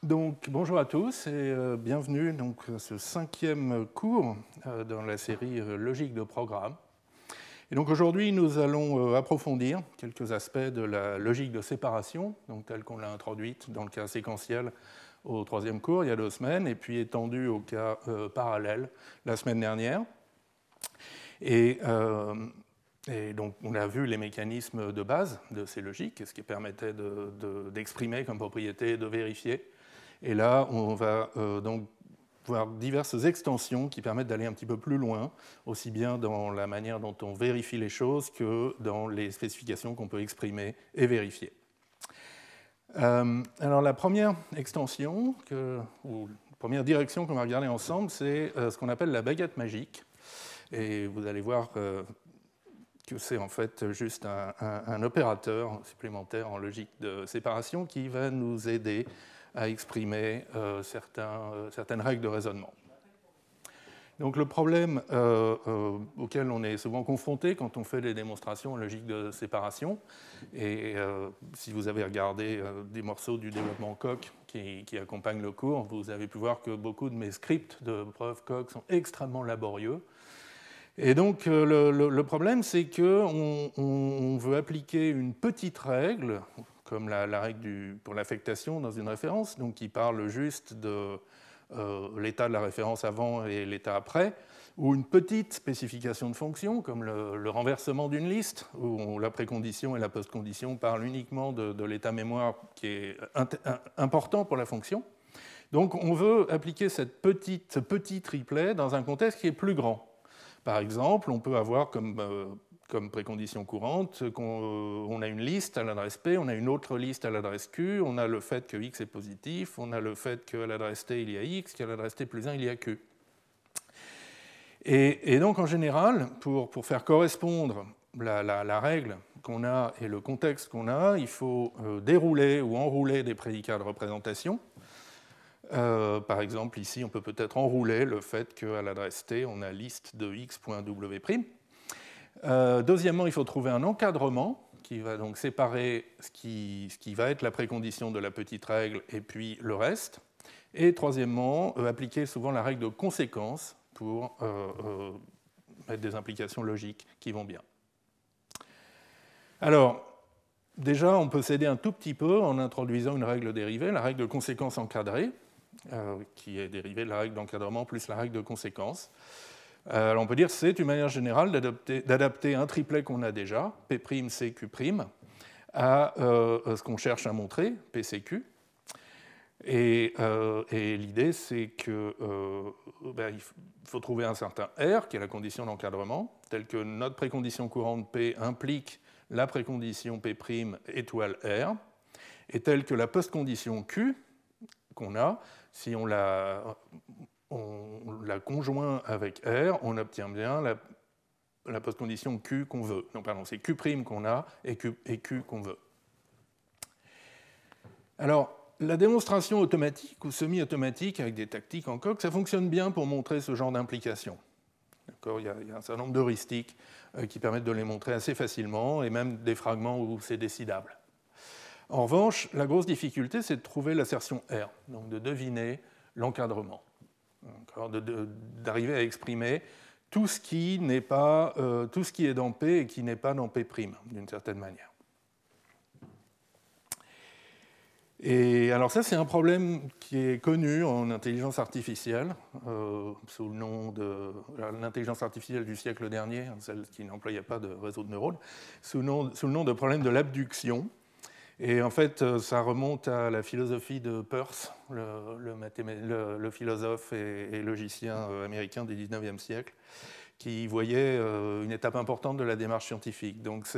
Donc, bonjour à tous et bienvenue donc, à ce 5e cours dans la série Logique de programme. Et donc aujourd'hui, nous allons approfondir quelques aspects de la logique de séparation, donc telle qu'on l'a introduite dans le cas séquentiel au 3e cours il y a 2 semaines, et puis étendue au cas parallèle la semaine dernière. Et donc, on a vu les mécanismes de base de ces logiques, ce qui permettait d'exprimer comme propriété et de vérifier. Et là, on va donc voir diverses extensions qui permettent d'aller un petit peu plus loin, aussi bien dans la manière dont on vérifie les choses que dans les spécifications qu'on peut exprimer et vérifier. Alors, la première extension, ou la première direction qu'on va regarder ensemble, c'est ce qu'on appelle la baguette magique. Et vous allez voir que c'est en fait juste un opérateur supplémentaire en logique de séparation qui va nous aider à exprimer certaines règles de raisonnement. Donc le problème auquel on est souvent confronté quand on fait des démonstrations en logique de séparation, et si vous avez regardé des morceaux du développement Coq qui accompagnent le cours, vous avez pu voir que beaucoup de mes scripts de preuve Coq sont extrêmement laborieux. Et donc le problème, c'est qu'on veut appliquer une petite règle, comme la règle pour l'affectation dans une référence, donc qui parle juste de l'état de la référence avant et l'état après, ou une petite spécification de fonction, comme le renversement d'une liste, où la précondition et la postcondition parlent uniquement de l'état mémoire qui est important pour la fonction. Donc on veut appliquer ce petit triplet dans un contexte qui est plus grand. Par exemple, on peut avoir comme précondition courante qu'on a une liste à l'adresse P, on a une autre liste à l'adresse Q, on a le fait que X est positif, on a le fait qu'à l'adresse T il y a X, qu'à l'adresse T plus 1 il y a Q. Et donc en général, pour faire correspondre la règle qu'on a et le contexte qu'on a, il faut dérouler ou enrouler des prédicats de représentation. Par exemple, ici, on peut peut-être enrouler le fait qu'à l'adresse T, on a liste de x.w'. Deuxièmement, il faut trouver un encadrement qui va donc séparer ce qui va être la précondition de la petite règle et puis le reste. Et troisièmement, appliquer souvent la règle de conséquence pour mettre des implications logiques qui vont bien. Alors, déjà, on peut s'aider un tout petit peu en introduisant une règle dérivée, la règle de conséquence encadrée, qui est dérivée de la règle d'encadrement plus la règle de conséquence. Alors on peut dire que c'est une manière générale d'adapter un triplet qu'on a déjà, P', C, Q', à ce qu'on cherche à montrer, P, C, Q. Et l'idée, c'est qu'il faut trouver un certain R, qui est la condition d'encadrement, telle que notre précondition courante P implique la précondition P' étoile R, et telle que la postcondition Q qu'on a, si on la conjoint avec R, on obtient bien la postcondition Q qu'on veut. Non, pardon, c'est Q' qu'on a et Q qu'on veut. Alors, la démonstration automatique ou semi-automatique avec des tactiques en Coq, ça fonctionne bien pour montrer ce genre d'implication. Il y a un certain nombre d'heuristiques qui permettent de les montrer assez facilement, et même des fragments où c'est décidable. En revanche, la grosse difficulté, c'est de trouver l'assertion R, donc de deviner l'encadrement, d'arriver à exprimer tout ce qui est dans P et qui n'est pas dans P', d'une certaine manière. Et alors ça, c'est un problème qui est connu en intelligence artificielle, sous le nom de l'intelligence artificielle du siècle dernier, celle qui n'employait pas de réseau de neurones, sous le nom de problème de l'abduction. Et en fait, ça remonte à la philosophie de Peirce, le philosophe et logicien américain du XIXe siècle, qui voyait une étape importante de la démarche scientifique. Donc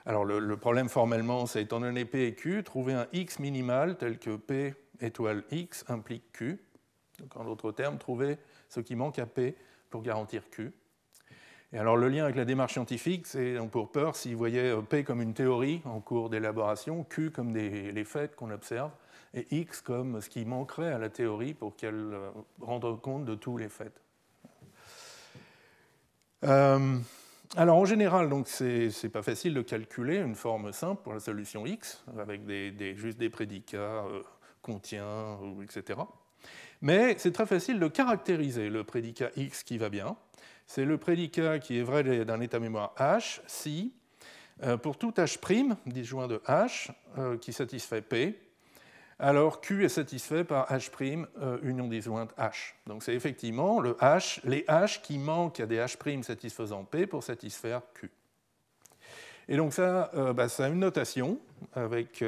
alors le problème formellement, c'est étant donné P et Q, trouver un X minimal tel que P étoile X implique Q. Donc en d'autres termes, trouver ce qui manque à P pour garantir Q. Et alors le lien avec la démarche scientifique, c'est pour Peirce, il voyait P comme une théorie en cours d'élaboration, Q comme les faits qu'on observe, et X comme ce qui manquerait à la théorie pour qu'elle rende compte de tous les faits. Alors en général, donc c'est pas facile de calculer une forme simple pour la solution X, avec juste des prédicats contient, etc. Mais c'est très facile de caractériser le prédicat X qui va bien. C'est le prédicat qui est vrai d'un état mémoire H si, pour tout H', disjoint de H, qui satisfait P, alors Q est satisfait par H', union disjointe H. Donc c'est effectivement les H qui manquent à des H' satisfaisant P pour satisfaire Q. Et donc ça, ça a une notation avec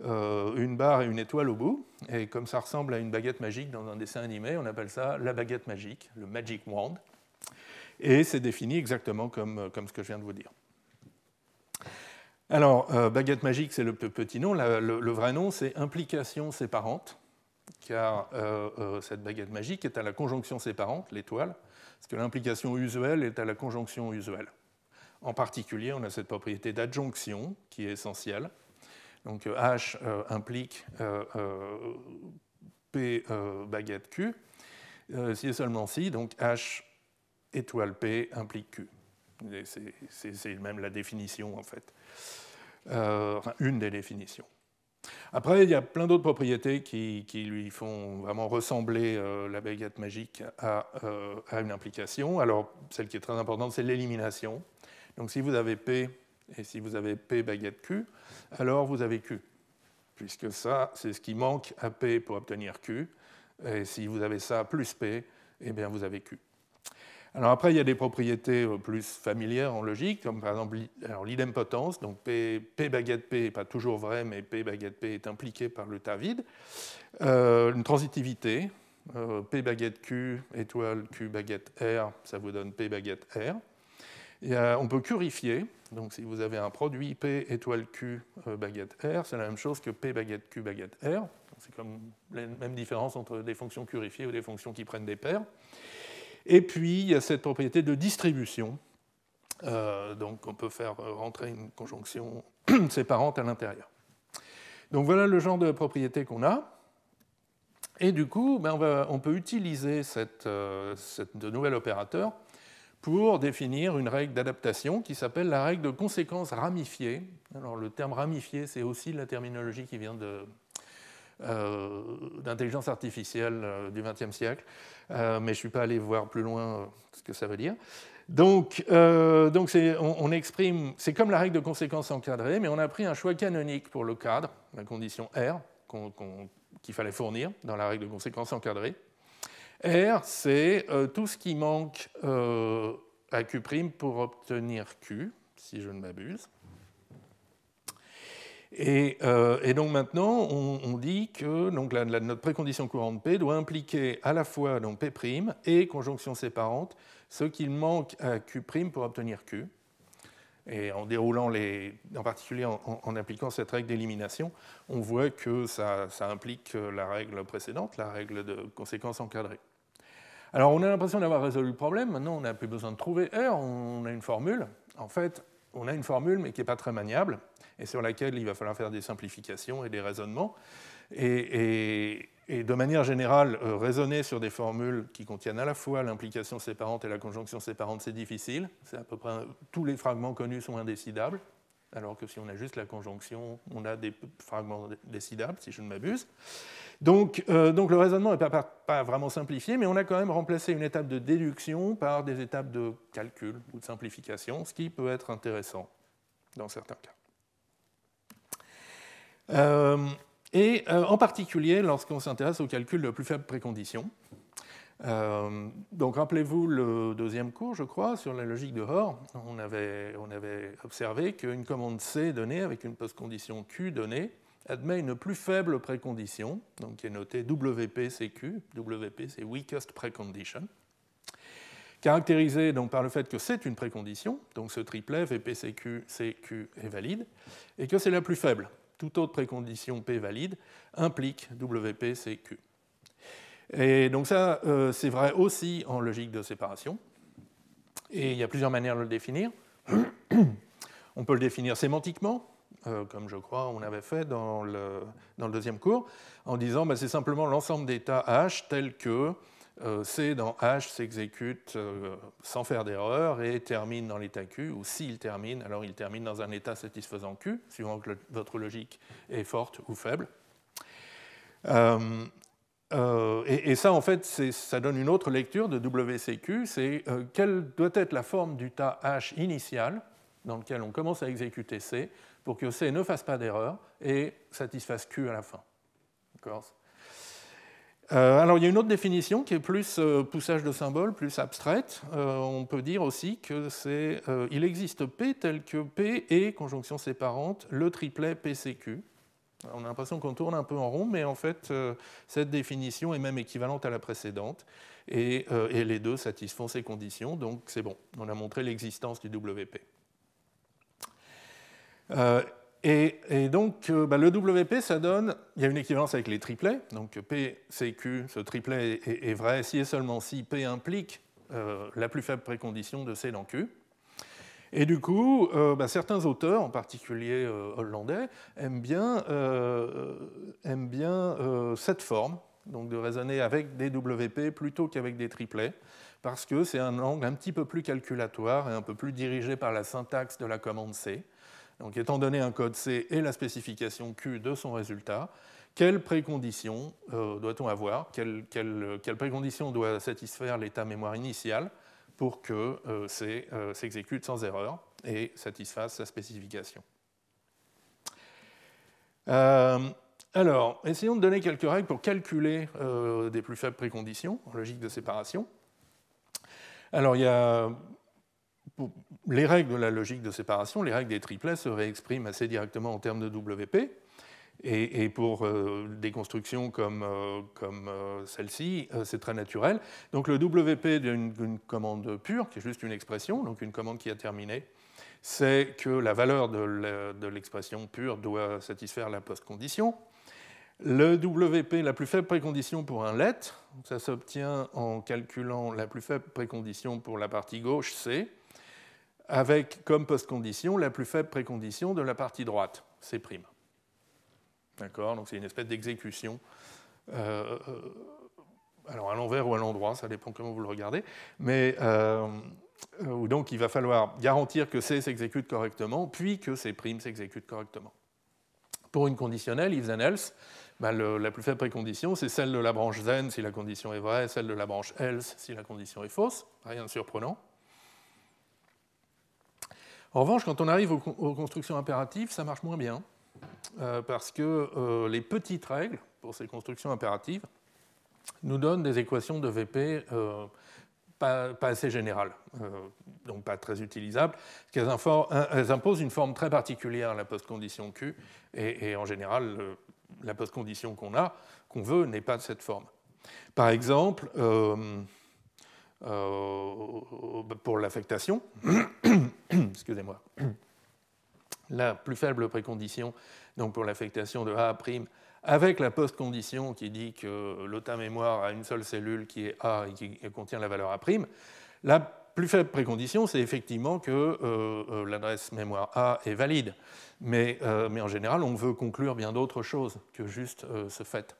une barre et une étoile au bout. Et comme ça ressemble à une baguette magique dans un dessin animé, on appelle ça la baguette magique, le magic wand. Et c'est défini exactement comme ce que je viens de vous dire. Alors, baguette magique, c'est le petit nom. Le vrai nom, c'est implication séparante, car cette baguette magique est à la conjonction séparante, l'étoile, parce que l'implication usuelle est à la conjonction usuelle. En particulier, on a cette propriété d'adjonction qui est essentielle. Donc H implique P baguette Q, si et seulement si, donc H étoile P implique Q. C'est même la définition, en fait. Enfin, une des définitions. Après, il y a plein d'autres propriétés qui lui font vraiment ressembler la baguette magique à une implication. Alors, celle qui est très importante, c'est l'élimination. Donc, si vous avez P et si vous avez P baguette Q, alors vous avez Q, puisque ça, c'est ce qui manque à P pour obtenir Q. Et si vous avez ça plus P, eh bien, vous avez Q. Alors après, il y a des propriétés plus familières en logique, comme par exemple l'idempotence. Donc P baguette P n'est pas toujours vrai, mais P baguette P est impliqué par l'état vide. Une transitivité, P baguette Q étoile Q baguette R, ça vous donne P baguette R. On peut curifier, donc si vous avez un produit P étoile Q baguette R, c'est la même chose que P baguette Q baguette R. C'est comme la même différence entre des fonctions curifiées ou des fonctions qui prennent des paires. Et puis, il y a cette propriété de distribution. Donc, on peut faire rentrer une conjonction séparante à l'intérieur. Donc, voilà le genre de propriétés qu'on a. Et du coup, on peut utiliser de nouvel opérateur pour définir une règle d'adaptation qui s'appelle la règle de conséquence ramifiée. Alors, le terme ramifié, c'est aussi la terminologie qui vient d'intelligence artificielle du XXe siècle, mais je ne suis pas allé voir plus loin ce que ça veut dire. Donc on exprime, c'est comme la règle de conséquence encadrée, mais on a pris un choix canonique pour le cadre, la condition R, qu'il fallait fournir dans la règle de conséquence encadrée. R, c'est tout ce qui manque à Q' pour obtenir Q, si je ne m'abuse. Et donc maintenant, on dit que donc, notre précondition courante P doit impliquer à la fois donc, P' et conjonction séparante, ce qu'il manque à Q' pour obtenir Q. Et en déroulant en particulier en appliquant cette règle d'élimination, on voit que ça implique la règle précédente, la règle de conséquence encadrée. Alors on a l'impression d'avoir résolu le problème, maintenant on n'a plus besoin de trouver R, on a une formule. En fait, on a une formule mais qui n'est pas très maniable, et sur laquelle il va falloir faire des simplifications et des raisonnements. Et de manière générale, raisonner sur des formules qui contiennent à la fois l'implication séparante et la conjonction séparante, c'est difficile. C'est à peu près tous les fragments connus sont indécidables, alors que si on a juste la conjonction, on a des fragments décidables, si je ne m'abuse. Donc le raisonnement n'est pas vraiment simplifié, mais on a quand même remplacé une étape de déduction par des étapes de calcul ou de simplification, ce qui peut être intéressant dans certains cas. En particulier lorsqu'on s'intéresse au calcul de plus faible précondition. Donc rappelez-vous le deuxième cours, je crois, sur la logique de Hoare. On avait observé qu'une commande C donnée avec une postcondition Q donnée admet une plus faible précondition, donc qui est notée WPCQ. WP, c'est Weakest Precondition, caractérisée donc par le fait que c'est une précondition, donc ce triplet VPCQ, CQ est valide, et que c'est la plus faible. Toute autre précondition P valide implique WPCQ. Et donc ça, c'est vrai aussi en logique de séparation. Et il y a plusieurs manières de le définir. On peut le définir sémantiquement, comme je crois on avait fait dans le deuxième cours, en disant c'est simplement l'ensemble d'états H tels que C dans H s'exécute sans faire d'erreur et termine dans l'état Q, ou s'il termine, alors il termine dans un état satisfaisant Q, suivant que votre logique est forte ou faible. Et ça, en fait, ça donne une autre lecture de WCQ, c'est quelle doit être la forme du tas H initial dans lequel on commence à exécuter C pour que C ne fasse pas d'erreur et satisfasse Q à la fin. Alors, il y a une autre définition qui est plus poussage de symboles, plus abstraite. On peut dire aussi que il existe P tel que P est, conjonction séparante, le triplet PCQ. On a l'impression qu'on tourne un peu en rond, mais en fait, cette définition est même équivalente à la précédente, et les deux satisfont ces conditions, donc c'est bon, on a montré l'existence du WP. Et donc, le WP, ça donne, il y a une équivalence avec les triplets, donc P, C, Q, ce triplet est vrai si et seulement si P implique la plus faible précondition de C dans Q. Et du coup, certains auteurs, en particulier hollandais, aiment bien cette forme, donc de raisonner avec des WP plutôt qu'avec des triplets, parce que c'est un angle un petit peu plus calculatoire et un peu plus dirigé par la syntaxe de la commande C. Donc, étant donné un code C et la spécification Q de son résultat, quelles préconditions doit-on avoir, quelles préconditions doit satisfaire l'état mémoire initial pour que C s'exécute sans erreur et satisfasse sa spécification. Alors, essayons de donner quelques règles pour calculer des plus faibles préconditions en logique de séparation. Alors, il y a les règles de la logique de séparation, les règles des triplets se réexpriment assez directement en termes de WP. Et pour des constructions comme celle-ci, c'est très naturel. Donc le WP d'une commande pure, qui est juste une expression, donc une commande qui a terminé, c'est que la valeur de l'expression pure doit satisfaire la post-condition. Le WP, la plus faible précondition pour un let, ça s'obtient en calculant la plus faible précondition pour la partie gauche, C, avec comme post-condition la plus faible précondition de la partie droite, C'. D'accord, donc c'est une espèce d'exécution, alors à l'envers ou à l'endroit, ça dépend comment vous le regardez, mais donc il va falloir garantir que C s'exécute correctement, puis que C' s'exécute correctement. Pour une conditionnelle, if then else, la plus faible précondition, c'est celle de la branche then si la condition est vraie, celle de la branche else si la condition est fausse, rien de surprenant. En revanche, quand on arrive aux constructions impératives, ça marche moins bien. Parce que les petites règles pour ces constructions impératives nous donnent des équations de VP pas assez générales, donc pas très utilisables, parce qu'elles imposent une forme très particulière à la post-condition Q, et en général, la post-condition qu'on veut n'est pas de cette forme. Par exemple, pour l'affectation, excusez-moi, la plus faible précondition donc pour l'affectation de A' avec la post-condition qui dit que l'état mémoire a une seule cellule qui est A et qui contient la valeur A', la plus faible précondition, c'est effectivement que l'adresse mémoire A est valide. Mais en général, on veut conclure bien d'autres choses que juste ce fait.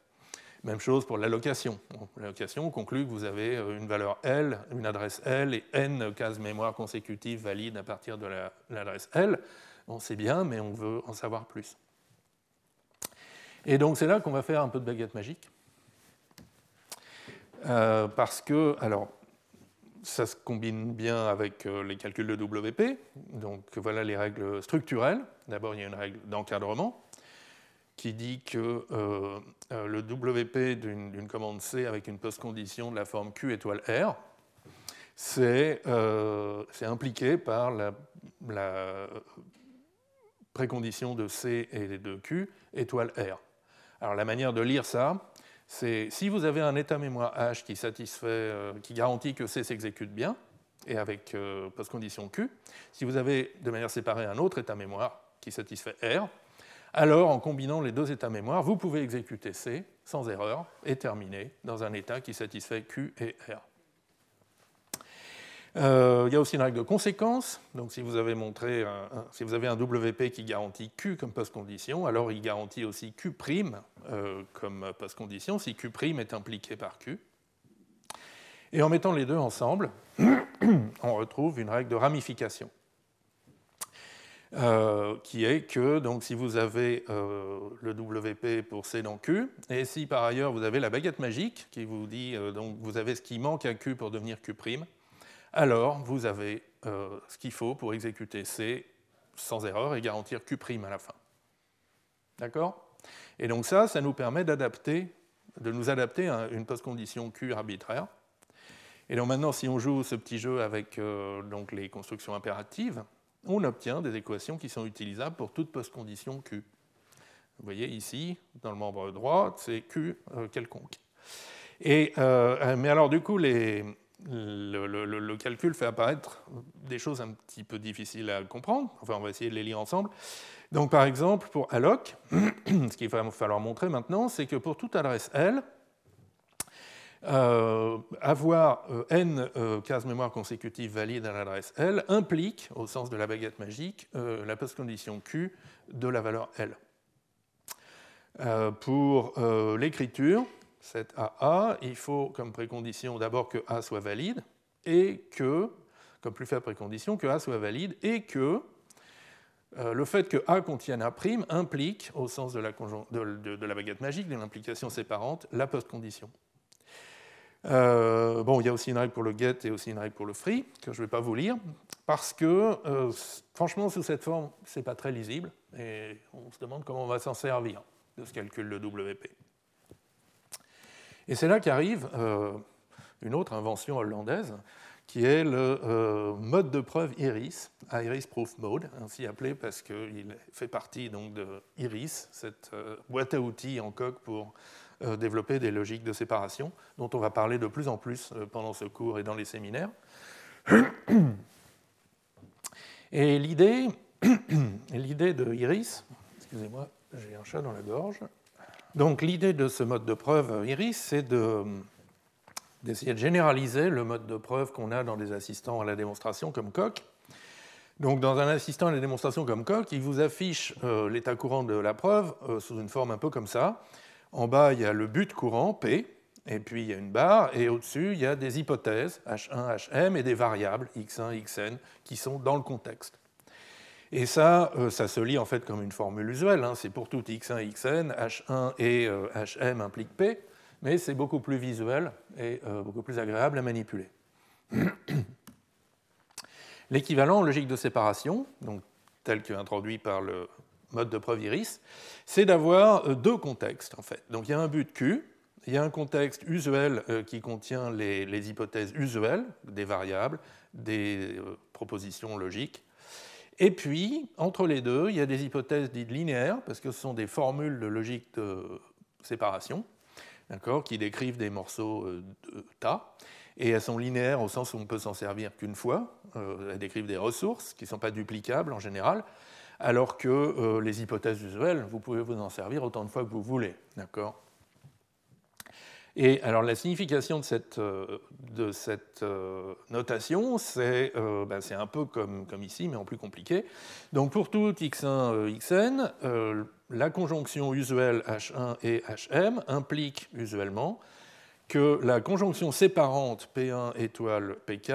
Même chose pour l'allocation. L'allocation conclut que vous avez une valeur L, une adresse L et N cases mémoire consécutives valides à partir de l'adresse L. On sait bien, mais on veut en savoir plus. Et donc c'est là qu'on va faire un peu de baguette magique. Parce que, alors, ça se combine bien avec les calculs de WP. Donc voilà les règles structurelles. D'abord, il y a une règle d'encadrement qui dit que le WP d'une commande C avec une post-condition de la forme Q étoile R, c'est impliqué par la précondition de C et de Q étoile R. Alors la manière de lire ça, c'est si vous avez un état mémoire H qui garantit que C s'exécute bien, et avec post-condition Q, si vous avez de manière séparée un autre état mémoire qui satisfait R, alors en combinant les deux états mémoire, vous pouvez exécuter C sans erreur et terminer dans un état qui satisfait Q et R. Il y a aussi une règle de conséquence. Donc, si vous avez un WP qui garantit Q comme post-condition, alors il garantit aussi Q' comme post-condition si Q' est impliqué par Q. Et en mettant les deux ensemble, on retrouve une règle de ramification. qui est que donc, si vous avez le WP pour C dans Q, et si par ailleurs vous avez la baguette magique qui vous dit donc vous avez ce qui manque à Q pour devenir Q', alors vous avez ce qu'il faut pour exécuter C sans erreur et garantir Q' à la fin. D'accord? Et donc ça nous permet de nous adapter à une postcondition Q arbitraire. Et donc maintenant, si on joue ce petit jeu avec donc les constructions impératives, on obtient des équations qui sont utilisables pour toute postcondition Q. Vous voyez ici, dans le membre droit, c'est Q quelconque. Mais alors du coup, le calcul fait apparaître des choses un petit peu difficiles à comprendre. Enfin, on va essayer de les lire ensemble. Donc par exemple, pour alloc, ce qu'il va falloir montrer maintenant, c'est que pour toute adresse L, avoir n cases mémoire consécutives valides à l'adresse L implique, au sens de la baguette magique, la postcondition Q de la valeur L. Pour l'écriture, cette AA, il faut comme précondition d'abord que A soit valide et que, comme plus faible précondition, que A soit valide et que le fait que A contienne A' implique, au sens de la baguette magique, de l'implication séparante, la postcondition. Bon, il y a aussi une règle pour le get et aussi une règle pour le free, que je ne vais pas vous lire, parce que, franchement, sous cette forme, ce n'est pas très lisible, et on se demande comment on va s'en servir de ce calcul de WP. Et c'est là qu'arrive une autre invention hollandaise, qui est le mode de preuve IRIS, Iris Proof Mode, ainsi appelé parce qu'il fait partie donc, de IRIS, cette boîte à outils en coq pour développer des logiques de séparation, dont on va parler de plus en plus pendant ce cours et dans les séminaires. Et l'idée de IRIS, excusez-moi, j'ai un chat dans la gorge. Donc l'idée de ce mode de preuve IRIS, c'est d'essayer de généraliser le mode de preuve qu'on a dans des assistants à la démonstration comme Coq. Donc dans un assistant à la démonstration comme Coq, il vous affiche l'état courant de la preuve sous une forme un peu comme ça. En bas, il y a le but courant, P, et puis il y a une barre, et au-dessus, il y a des hypothèses, H1, Hm, et des variables, X1, Xn, qui sont dans le contexte. Et ça se lit en fait comme une formule usuelle, hein. C'est pour tout X1, Xn, H1 et Hm implique P, mais c'est beaucoup plus visuel et beaucoup plus agréable à manipuler. L'équivalent en logique de séparation, donc tel qu'introduit par le mode de preuve IRIS, c'est d'avoir deux contextes en fait. Donc il y a un but Q, il y a un contexte usuel qui contient les hypothèses usuelles, des variables, des propositions logiques. Et puis, entre les deux, il y a des hypothèses dites linéaires, parce que ce sont des formules de logique de séparation, qui décrivent des morceaux de tas. Et elles sont linéaires au sens où on ne peut s'en servir qu'une fois. Elles décrivent des ressources qui ne sont pas duplicables en général, alors que les hypothèses usuelles, vous pouvez vous en servir autant de fois que vous voulez. D'accord ? Et alors la signification de cette notation, c'est un peu comme ici, mais en plus compliqué. Donc pour tout x1, xn, la conjonction usuelle h1 et hm implique usuellement que la conjonction séparante P1 étoile Pk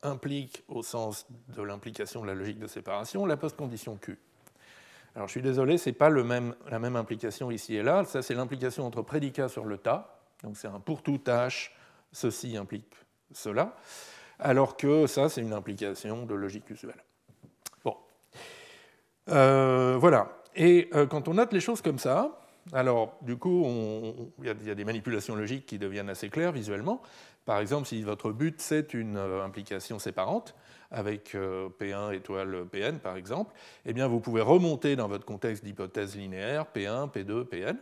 implique, au sens de l'implication de la logique de séparation, la postcondition Q. Alors je suis désolé, ce n'est pas la même implication ici et là. Ça, c'est l'implication entre prédicat sur le tas. Donc c'est un pour tout H, ceci implique cela, alors que ça, c'est une implication de logique usuelle. Bon. Voilà. Et quand on note les choses comme ça, alors du coup, il y a des manipulations logiques qui deviennent assez claires visuellement. Par exemple, si votre but, c'est une implication séparante, avec P1 étoile Pn, par exemple, eh bien, vous pouvez remonter dans votre contexte d'hypothèse linéaire P1, P2, Pn,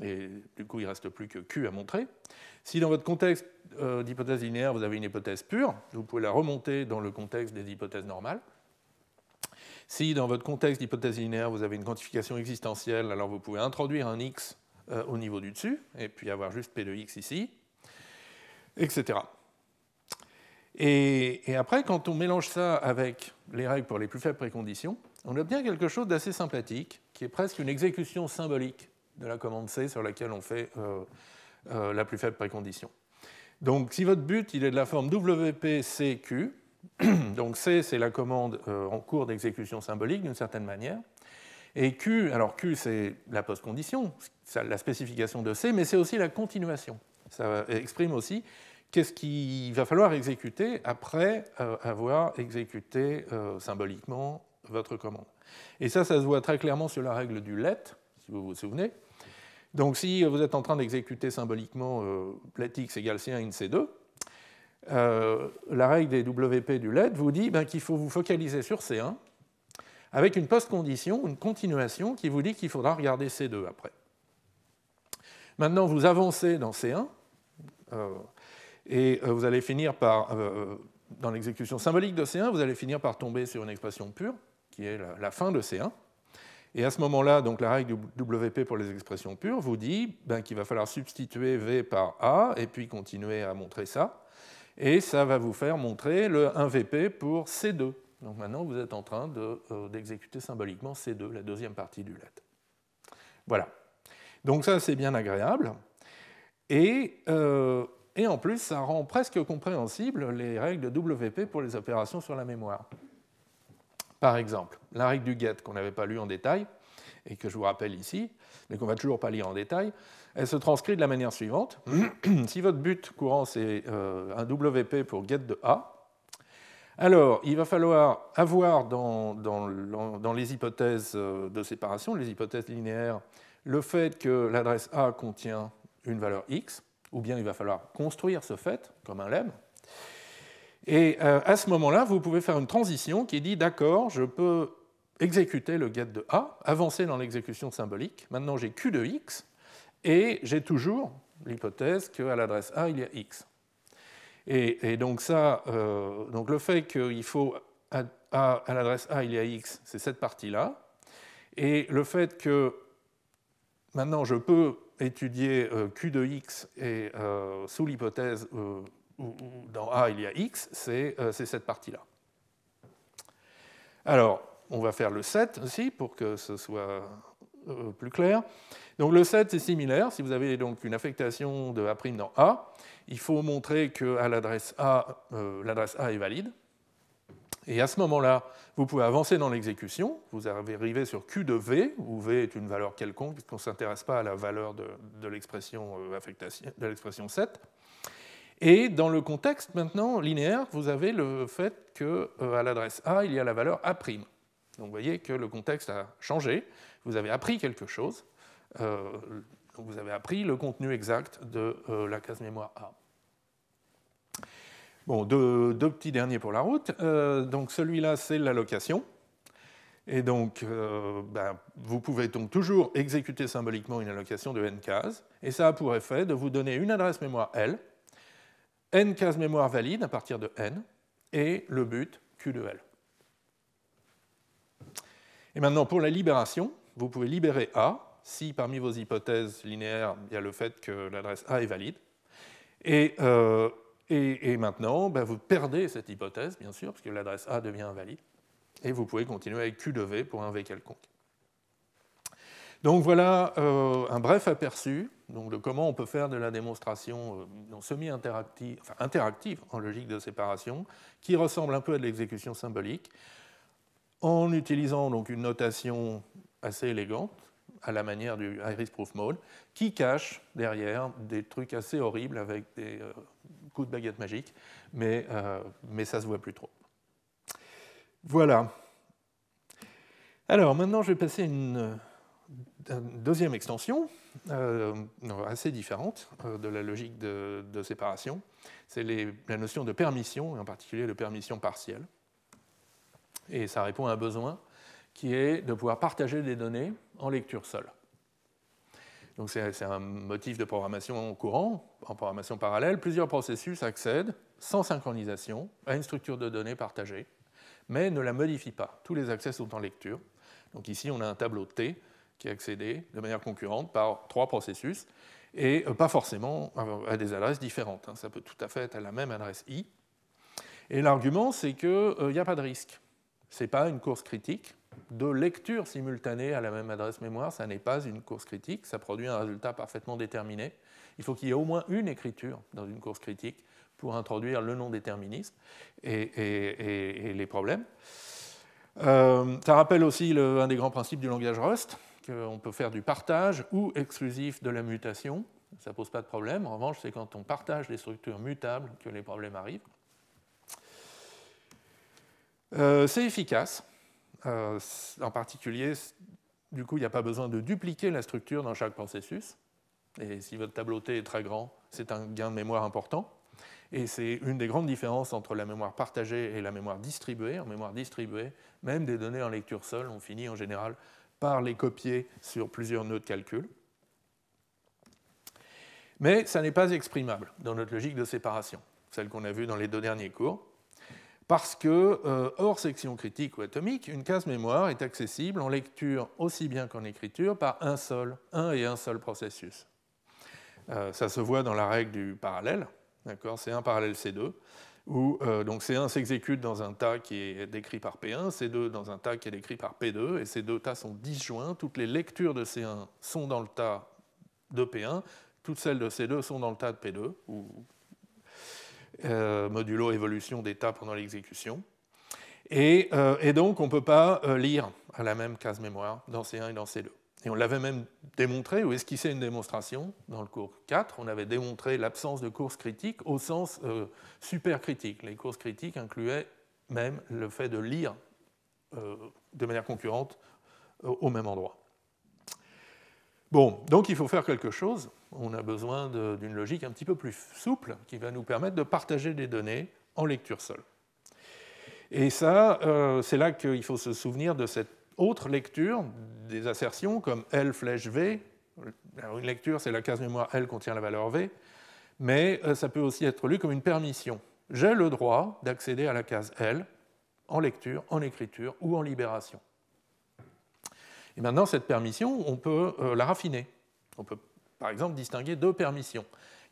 et du coup, il ne reste plus que Q à montrer. Si dans votre contexte d'hypothèse linéaire, vous avez une hypothèse pure, vous pouvez la remonter dans le contexte des hypothèses normales. Si dans votre contexte d'hypothèse linéaire, vous avez une quantification existentielle, alors vous pouvez introduire un x au niveau du dessus, et puis avoir juste P de x ici, etc. Et après, quand on mélange ça avec les règles pour les plus faibles préconditions, on obtient quelque chose d'assez sympathique, qui est presque une exécution symbolique de la commande C sur laquelle on fait la plus faible précondition. Donc si votre but il est de la forme WPCQ, Donc C, c'est la commande en cours d'exécution symbolique d'une certaine manière. Et Q, alors Q, c'est la postcondition, la spécification de C, mais c'est aussi la continuation. Ça exprime aussi qu'est-ce qu'il va falloir exécuter après avoir exécuté symboliquement votre commande. Et ça se voit très clairement sur la règle du let, si vous vous souvenez. Donc si vous êtes en train d'exécuter symboliquement let x égale C1 in C2, la règle des WP du let vous dit qu'il faut vous focaliser sur C1 avec une post-condition, une continuation qui vous dit qu'il faudra regarder C2 après. Maintenant, vous avancez dans C1 et vous allez finir par, dans l'exécution symbolique de C1, vous allez finir par tomber sur une expression pure qui est la fin de C1. Et à ce moment-là, donc la règle du WP pour les expressions pures vous dit qu'il va falloir substituer V par A et puis continuer à montrer ça. Et ça va vous faire montrer le 1VP pour C2. Donc maintenant, vous êtes en train d'exécuter symboliquement C2, la deuxième partie du let. Voilà. Donc ça, c'est bien agréable. Et en plus, ça rend presque compréhensible les règles de WP pour les opérations sur la mémoire. Par exemple, la règle du get qu'on n'avait pas lue en détail, et que je vous rappelle ici, mais qu'on ne va toujours pas lire en détail, elle se transcrit de la manière suivante. Si votre but courant, c'est un WP pour get de A, alors il va falloir avoir dans les hypothèses de séparation, les hypothèses linéaires, le fait que l'adresse A contient une valeur x, ou bien il va falloir construire ce fait comme un lemme. Et à ce moment-là, vous pouvez faire une transition qui dit d'accord, je peux exécuter le get de A, avancer dans l'exécution symbolique. Maintenant, j'ai Q de x, et j'ai toujours l'hypothèse qu'à l'adresse A, il y a x. Et donc, donc le fait qu'il faut à l'adresse A, il y a x, c'est cette partie-là. Et le fait que maintenant, je peux étudier Q de x et sous l'hypothèse où dans A, il y a x, c'est cette partie-là. Alors, on va faire le set aussi pour que ce soit plus clair. Donc le set, c'est similaire. Si vous avez donc une affectation de A' dans A, il faut montrer qu'à l'adresse A est valide. Et à ce moment-là, vous pouvez avancer dans l'exécution. Vous arrivez sur Q de V, où V est une valeur quelconque, puisqu'on ne s'intéresse pas à la valeur de l'expression set. Et dans le contexte maintenant linéaire, vous avez le fait qu'à l'adresse A, il y a la valeur A'. Donc vous voyez que le contexte a changé. Vous avez appris quelque chose. Vous avez appris le contenu exact de la case mémoire A. Bon, deux petits derniers pour la route. Donc celui-là, c'est l'allocation. Et donc, vous pouvez donc toujours exécuter symboliquement une allocation de n cases. Et ça a pour effet de vous donner une adresse mémoire L, n cases mémoire valides à partir de n, et le but Q de L. Et maintenant, pour la libération, vous pouvez libérer A si parmi vos hypothèses linéaires, il y a le fait que l'adresse A est valide. Et maintenant, vous perdez cette hypothèse, bien sûr, parce que l'adresse A devient invalide. Et vous pouvez continuer avec Q de V pour un V quelconque. Donc voilà un bref aperçu de comment on peut faire de la démonstration semi-interactive, enfin interactive en logique de séparation, qui ressemble un peu à de l'exécution symbolique, en utilisant donc une notation assez élégante, à la manière du Iris Proof Mode, qui cache derrière des trucs assez horribles avec des coups de baguette magique, mais ça ne se voit plus trop. Voilà. Alors maintenant, je vais passer à une deuxième extension, assez différente de la logique de séparation. C'est la notion de permission, et en particulier de permission partielle. Et ça répond à un besoin qui est de pouvoir partager des données en lecture seule. Donc c'est un motif de programmation courant, en programmation parallèle. Plusieurs processus accèdent, sans synchronisation, à une structure de données partagée, mais ne la modifient pas. Tous les accès sont en lecture. Donc ici, on a un tableau de T qui est accédé de manière concurrente par 3 processus, et pas forcément à des adresses différentes. Ça peut tout à fait être à la même adresse I. Et l'argument, c'est qu'il n'y a pas de risque. Ce n'est pas une course critique. De lecture simultanée à la même adresse mémoire, ça n'est pas une course critique, ça produit un résultat parfaitement déterminé. Il faut qu'il y ait au moins une écriture dans une course critique pour introduire le non-déterminisme et les problèmes. Ça rappelle aussi un des grands principes du langage Rust, qu'on peut faire du partage ou exclusif de la mutation. Ça ne pose pas de problème. En revanche, c'est quand on partage les structures mutables que les problèmes arrivent. C'est efficace. En particulier, du coup, il n'y a pas besoin de dupliquer la structure dans chaque processus. Et si votre tableau T est très grand, c'est un gain de mémoire important. Et c'est une des grandes différences entre la mémoire partagée et la mémoire distribuée. En mémoire distribuée, même des données en lecture seule, on finit en général par les copier sur plusieurs nœuds de calcul. Mais ça n'est pas exprimable dans notre logique de séparation, celle qu'on a vue dans les 2 derniers cours, parce que, hors section critique ou atomique, une case mémoire est accessible en lecture aussi bien qu'en écriture par un et un seul processus. Ça se voit dans la règle du parallèle, C1 parallèle C2, où donc C1 s'exécute dans un tas qui est décrit par P1, C2 dans un tas qui est décrit par P2, et ces 2 tas sont disjoints. Toutes les lectures de C1 sont dans le tas de P1, toutes celles de C2 sont dans le tas de P2, ou modulo évolution des tas pendant l'exécution. Et donc, on ne peut pas lire à la même case mémoire dans C1 et dans C2. Et on l'avait même démontré, ou esquissé une démonstration dans le cours 4. On avait démontré l'absence de course critique au sens supercritique. Les courses critiques incluaient même le fait de lire de manière concurrente au même endroit. Bon, donc il faut faire quelque chose. On a besoin d'une logique un petit peu plus souple qui va nous permettre de partager des données en lecture seule. Et ça, c'est là qu'il faut se souvenir de cette autre lecture des assertions comme L flèche V. Alors une lecture, c'est la case mémoire L contient la valeur V, mais ça peut aussi être lu comme une permission. J'ai le droit d'accéder à la case L en lecture, en écriture ou en libération. Et maintenant, cette permission, on peut la raffiner. On peut, par exemple, distinguer 2 permissions.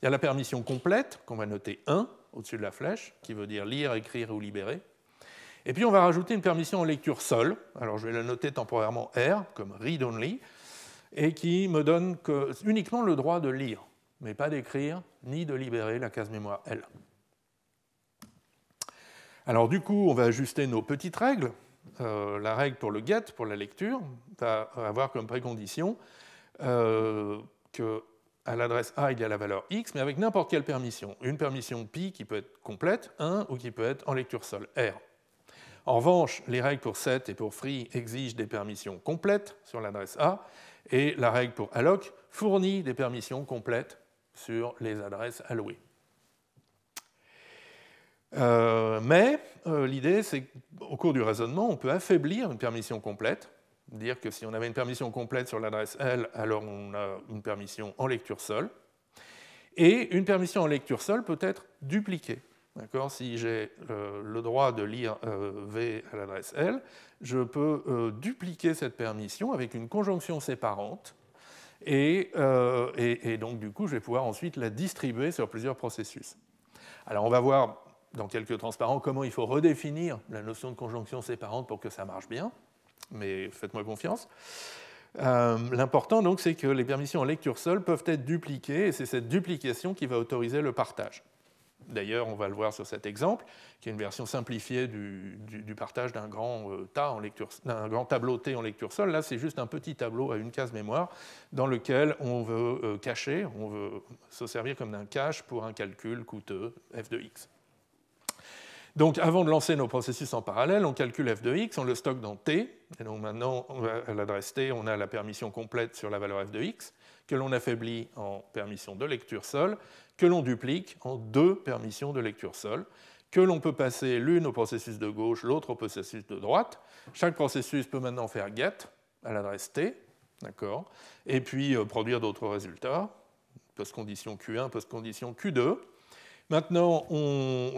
Il y a la permission complète, qu'on va noter 1 au-dessus de la flèche, qui veut dire lire, écrire ou libérer. Et puis, on va rajouter une permission en lecture seule. Alors, je vais la noter temporairement R, comme read only, et qui me donne uniquement le droit de lire, mais pas d'écrire ni de libérer la case mémoire L. Alors, du coup, on va ajuster nos petites règles. La règle pour le get, pour la lecture, va avoir comme précondition qu'à l'adresse A, il y a la valeur X, mais avec n'importe quelle permission. Une permission pi qui peut être complète, 1, ou qui peut être en lecture seule, R. En revanche, les règles pour set et pour free exigent des permissions complètes sur l'adresse A, et la règle pour alloc fournit des permissions complètes sur les adresses allouées. Mais l'idée, c'est qu'au cours du raisonnement, on peut affaiblir une permission complète, dire que si on avait une permission complète sur l'adresse L, alors on a une permission en lecture seule, et une permission en lecture seule peut être dupliquée. Si j'ai le droit de lire V à l'adresse L, je peux dupliquer cette permission avec une conjonction séparante, et donc du coup, je vais pouvoir ensuite la distribuer sur plusieurs processus. Alors on va voir dans quelques transparents comment il faut redéfinir la notion de conjonction séparante pour que ça marche bien, mais faites-moi confiance. L'important, donc, c'est que les permissions en lecture seule peuvent être dupliquées, et c'est cette duplication qui va autoriser le partage. D'ailleurs, on va le voir sur cet exemple, qui est une version simplifiée du partage d'un grand tableau T en lecture seule. Là, c'est juste un petit tableau à une case mémoire dans lequel on veut cacher, on veut se servir comme d'un cache pour un calcul coûteux f de x. Donc, avant de lancer nos processus en parallèle, on calcule f de x, on le stocke dans T. Et donc maintenant, à l'adresse T, on a la permission complète sur la valeur f de x, que l'on affaiblit en permission de lecture seule, que l'on duplique en 2 permissions de lecture seule, que l'on peut passer l'une au processus de gauche, l'autre au processus de droite. Chaque processus peut maintenant faire get à l'adresse T, et puis produire d'autres résultats, post-condition Q1, post-condition Q2. Maintenant,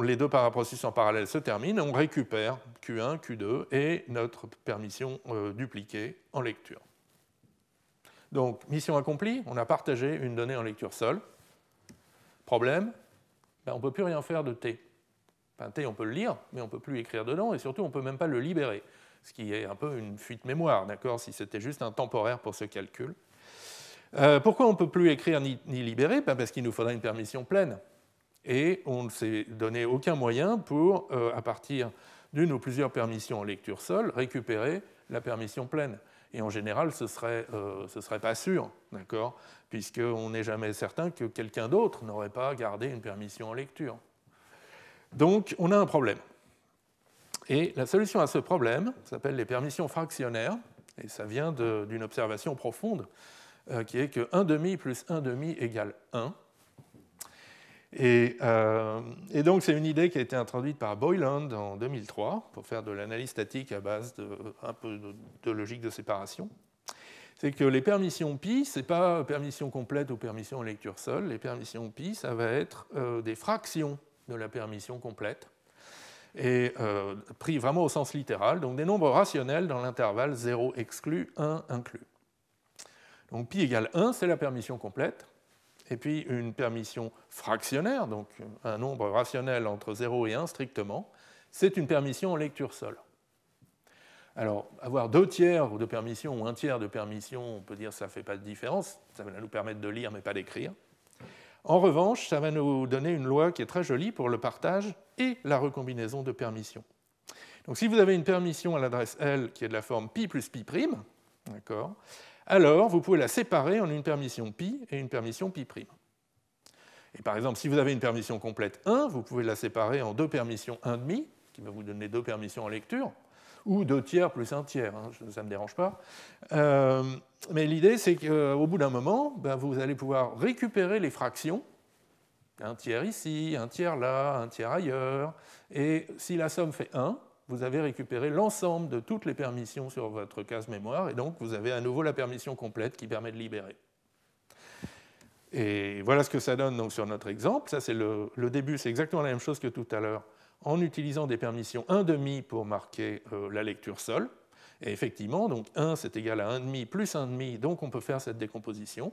les 2 paraprocessus en parallèle se terminent, et on récupère Q1, Q2 et notre permission dupliquée en lecture. Donc, mission accomplie, on a partagé une donnée en lecture seule. Problème, on ne peut plus rien faire de T. Enfin, T, on peut le lire, mais on ne peut plus écrire dedans, et surtout, on ne peut même pas le libérer, ce qui est un peu une fuite mémoire, si c'était juste un temporaire pour ce calcul. Pourquoi on ne peut plus écrire ni libérer? Parce qu'il nous faudrait une permission pleine. Et on ne s'est donné aucun moyen pour, à partir d'une ou plusieurs permissions en lecture seule, récupérer la permission pleine. Et en général, ce serait pas sûr, d'accord, puisqu'on n'est jamais certain que quelqu'un d'autre n'aurait pas gardé une permission en lecture. Donc, on a un problème. Et la solution à ce problème s'appelle les permissions fractionnaires, et ça vient d'une observation profonde, qui est que 1 demi plus 1 demi égale 1. Et donc, c'est une idée qui a été introduite par Boyland en 2003 pour faire de l'analyse statique à base un peu de logique de séparation. C'est que les permissions pi, ce n'est pas permission complète ou permission en lecture seule. Les permissions pi, ça va être des fractions de la permission complète, et pris vraiment au sens littéral, donc des nombres rationnels dans l'intervalle 0 exclu, 1 inclus. Donc pi égale 1, c'est la permission complète. Et puis une permission fractionnaire, donc un nombre rationnel entre 0 et 1 strictement, c'est une permission en lecture seule. Alors, avoir 2 tiers de permission ou 1 tiers de permission, on peut dire que ça ne fait pas de différence, ça va nous permettre de lire mais pas d'écrire. En revanche, ça va nous donner une loi qui est très jolie pour le partage et la recombinaison de permissions. Donc si vous avez une permission à l'adresse L qui est de la forme pi plus pi', d'accord, alors vous pouvez la séparer en une permission pi et une permission pi'. Et par exemple, si vous avez une permission complète 1, vous pouvez la séparer en 2 permissions 1,5, qui va vous donner 2 permissions en lecture, ou 2 tiers plus 1 tiers, hein, ça ne me dérange pas. Mais l'idée, c'est qu'au bout d'un moment, vous allez pouvoir récupérer les fractions, 1 tiers ici, 1 tiers là, 1 tiers ailleurs, et si la somme fait 1, vous avez récupéré l'ensemble de toutes les permissions sur votre case mémoire, et donc vous avez à nouveau la permission complète qui permet de libérer. Et voilà ce que ça donne donc sur notre exemple. Ça, c'est le début, c'est exactement la même chose que tout à l'heure, en utilisant des permissions 1,5 pour marquer la lecture seule. Et effectivement, donc 1, c'est égal à 1,5 plus 1,5, donc on peut faire cette décomposition.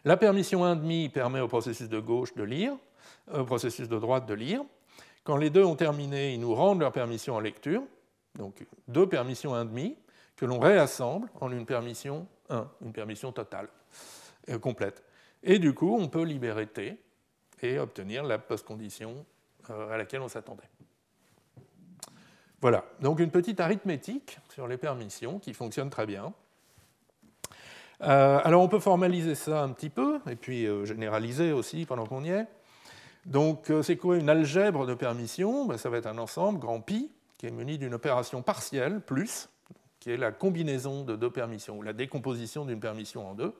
La permission 1,5 permet au processus de gauche de lire, au processus de droite de lire. Quand les deux ont terminé, ils nous rendent leur permission en lecture, donc 2 permissions 1,5, que l'on réassemble en une permission 1, une permission totale, complète. Et du coup, on peut libérer T et obtenir la postcondition à laquelle on s'attendait. Voilà, donc une petite arithmétique sur les permissions qui fonctionne très bien. Alors on peut formaliser ça un petit peu, et puis généraliser aussi pendant qu'on y est. Donc c'est quoi une algèbre de permissions? Ça va être un ensemble, grand pi, qui est muni d'une opération partielle, plus, qui est la combinaison de 2 permissions, ou la décomposition d'une permission en 2.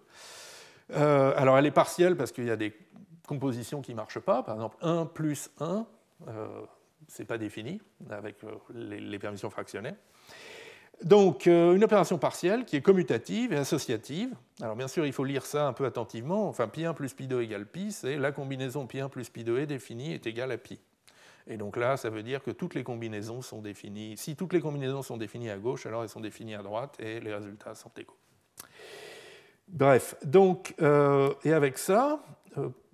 Alors elle est partielle parce qu'il y a des compositions qui ne marchent pas, par exemple 1 plus 1, ce n'est pas défini avec les permissions fractionnaires. Donc une opération partielle qui est commutative et associative. Alors bien sûr, il faut lire ça un peu attentivement. Enfin, pi1 plus pi2 égale pi, c'est la combinaison pi1 plus pi2 est définie est égale à pi. Et donc là, ça veut dire que toutes les combinaisons sont définies. Si toutes les combinaisons sont définies à gauche, alors elles sont définies à droite et les résultats sont égaux. Bref, donc, et avec ça,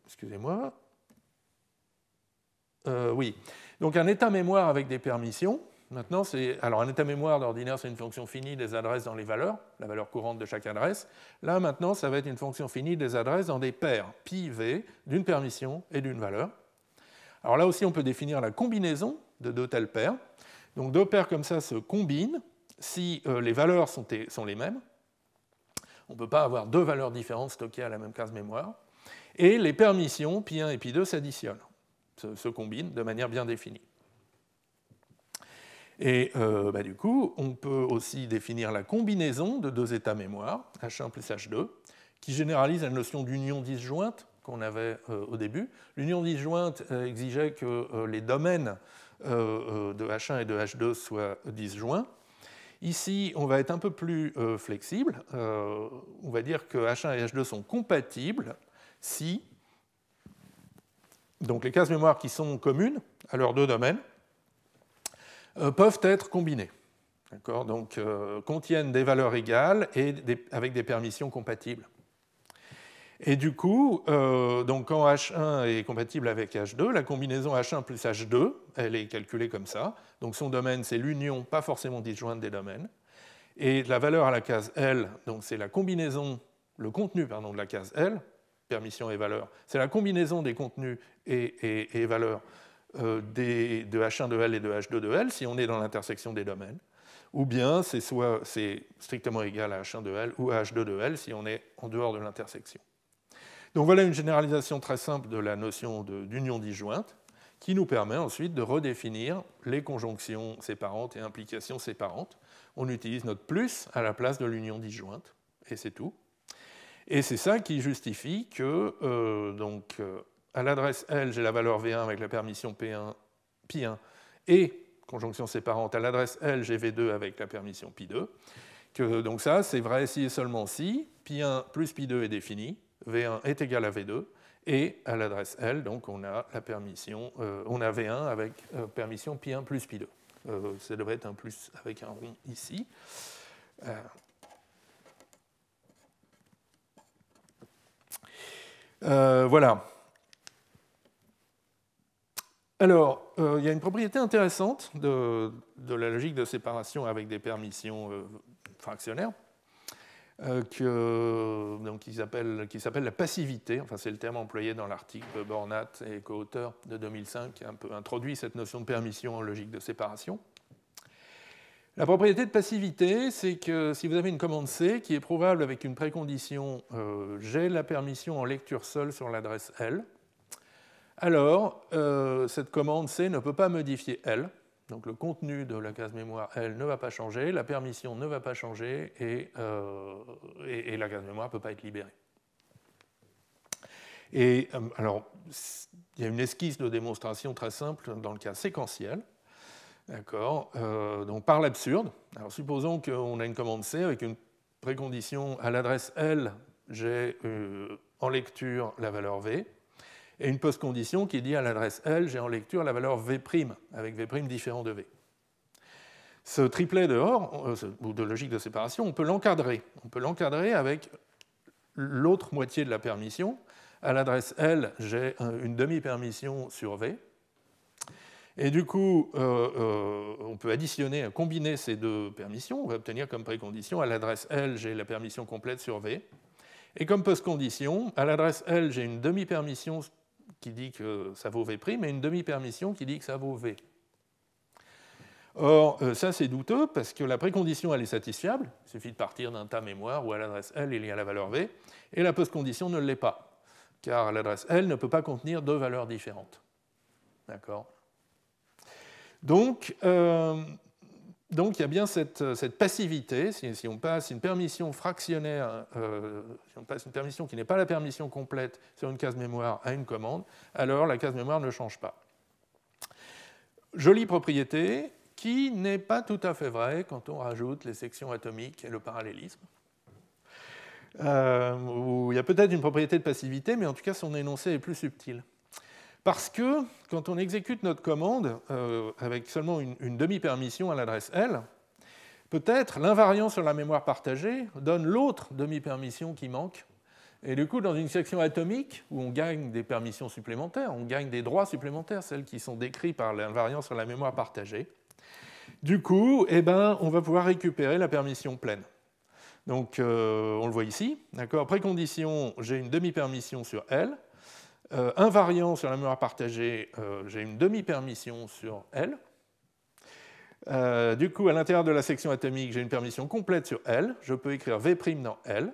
excusez-moi, oui, donc un état mémoire avec des permissions. Maintenant, alors un état mémoire d'ordinaire, c'est une fonction finie des adresses dans les valeurs, la valeur courante de chaque adresse. Là, maintenant, ça va être une fonction finie des adresses dans des paires pi, v, d'une permission et d'une valeur. Alors là aussi, on peut définir la combinaison de 2 telles paires. Donc 2 paires comme ça se combinent si les valeurs sont les mêmes. On ne peut pas avoir 2 valeurs différentes stockées à la même case mémoire. Et les permissions, pi1 et pi2, s'additionnent, se combinent de manière bien définie. Et du coup, on peut aussi définir la combinaison de 2 états mémoire, H1 plus H2, qui généralise la notion d'union disjointe qu'on avait au début. L'union disjointe exigeait que les domaines de H1 et de H2 soient disjoints. Ici, on va être un peu plus flexible. On va dire que H1 et H2 sont compatibles si donc les cases mémoire qui sont communes à leurs 2 domaines peuvent être combinées. Donc, contiennent des valeurs égales et avec des permissions compatibles. Et du coup, donc quand H1 est compatible avec H2, la combinaison H1 plus H2, elle est calculée comme ça. Donc son domaine, c'est l'union, pas forcément disjointe des domaines. Et la valeur à la case L, donc c'est la combinaison, le contenu de la case L, permission et valeur, c'est la combinaison des contenus et valeurs de H1 de L et de H2 de L, si on est dans l'intersection des domaines, ou bien c'est strictement égal à H1 de L ou à H2 de L, si on est en dehors de l'intersection. Donc voilà une généralisation très simple de la notion d'union disjointe, qui nous permet ensuite de redéfinir les conjonctions séparantes et implications séparantes. On utilise notre plus à la place de l'union disjointe, et c'est tout. Et c'est ça qui justifie que, à l'adresse L, j'ai la valeur V1 avec la permission P1, Pi1, et conjonction séparante, à l'adresse L, j'ai V2 avec la permission Pi2. Donc ça, c'est vrai si et seulement si Pi1 plus Pi2 est défini, V1 est égal à V2, et à l'adresse L, donc on a la permission, on a V1 avec permission Pi1 plus Pi2. Ça devrait être un plus avec un rond ici. Voilà. Alors, il y a une propriété intéressante de la logique de séparation avec des permissions fractionnaires qui s'appelle la passivité. Enfin, c'est le terme employé dans l'article de Bornat et co-auteur de 2005 qui a un peu introduit cette notion de permission en logique de séparation. La propriété de passivité, c'est que si vous avez une commande C qui est prouvable avec une précondition j'ai la permission en lecture seule sur l'adresse L, alors cette commande C ne peut pas modifier L, donc le contenu de la case mémoire L ne va pas changer, la permission ne va pas changer et la case mémoire ne peut pas être libérée. Et alors, il y a une esquisse de démonstration très simple dans le cas séquentiel. D'accord. Donc par l'absurde. Alors supposons qu'on a une commande C avec une précondition à l'adresse L, j'ai en lecture la valeur V, et une postcondition qui dit à l'adresse L, j'ai en lecture la valeur V', avec V' différent de V. Ce triplet ou de logique de séparation, on peut l'encadrer. On peut l'encadrer avec l'autre moitié de la permission. À l'adresse L, j'ai une demi-permission sur V. Et du coup, on peut additionner, combiner ces deux permissions. On va obtenir comme précondition, à l'adresse L, j'ai la permission complète sur V. Et comme postcondition, à l'adresse L, j'ai une demi-permission qui dit que ça vaut V', et une demi-permission qui dit que ça vaut V. Or, ça c'est douteux, parce que la précondition, elle est satisfiable. Il suffit de partir d'un tas mémoire où à l'adresse L, il y a la valeur V, et la postcondition ne l'est pas, car l'adresse L ne peut pas contenir deux valeurs différentes. D'accord ? Donc, il y a bien cette passivité. Si on passe une permission fractionnaire, si on passe une permission qui n'est pas la permission complète sur une case mémoire à une commande, alors la case mémoire ne change pas. Jolie propriété qui n'est pas tout à fait vraie quand on rajoute les sections atomiques et le parallélisme. Où il y a peut-être une propriété de passivité, mais en tout cas son énoncé est plus subtil. Parce que quand on exécute notre commande avec seulement une demi-permission à l'adresse L, peut-être l'invariant sur la mémoire partagée donne l'autre demi-permission qui manque. Et du coup, dans une section atomique, où on gagne des permissions supplémentaires, on gagne des droits supplémentaires, celles qui sont décrits par l'invariant sur la mémoire partagée, du coup, on va pouvoir récupérer la permission pleine. Donc, on le voit ici. Précondition, j'ai une demi-permission sur L. Invariant sur la mémoire partagée, j'ai une demi-permission sur L. Du coup, à l'intérieur de la section atomique, j'ai une permission complète sur L. Je peux écrire V' dans L.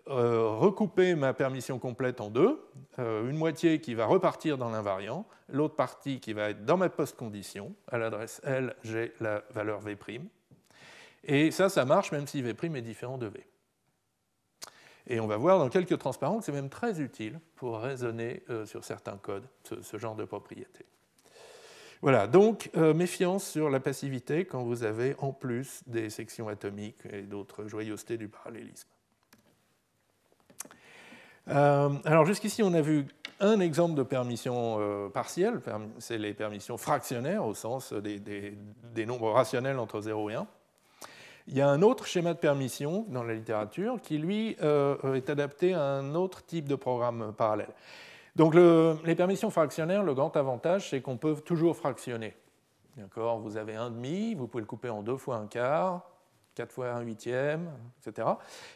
Recouper ma permission complète en deux. Une moitié qui va repartir dans l'invariant, l'autre partie qui va être dans ma postcondition. À l'adresse L, j'ai la valeur V'. Et ça marche même si V' est différent de V. Et on va voir dans quelques transparents que c'est même très utile pour raisonner sur certains codes, ce genre de propriété. Voilà, donc méfiance sur la passivité quand vous avez en plus des sections atomiques et d'autres joyeusetés du parallélisme. Alors jusqu'ici, on a vu un exemple de permission partielle, c'est les permissions fractionnaires au sens des nombres rationnels entre 0 et 1. Il y a un autre schéma de permission dans la littérature qui, lui, est adapté à un autre type de programme parallèle. Donc les permissions fractionnaires, le grand avantage, c'est qu'on peut toujours fractionner. Vous avez un demi, vous pouvez le couper en 2 fois un quart, 4 fois 1/8, etc.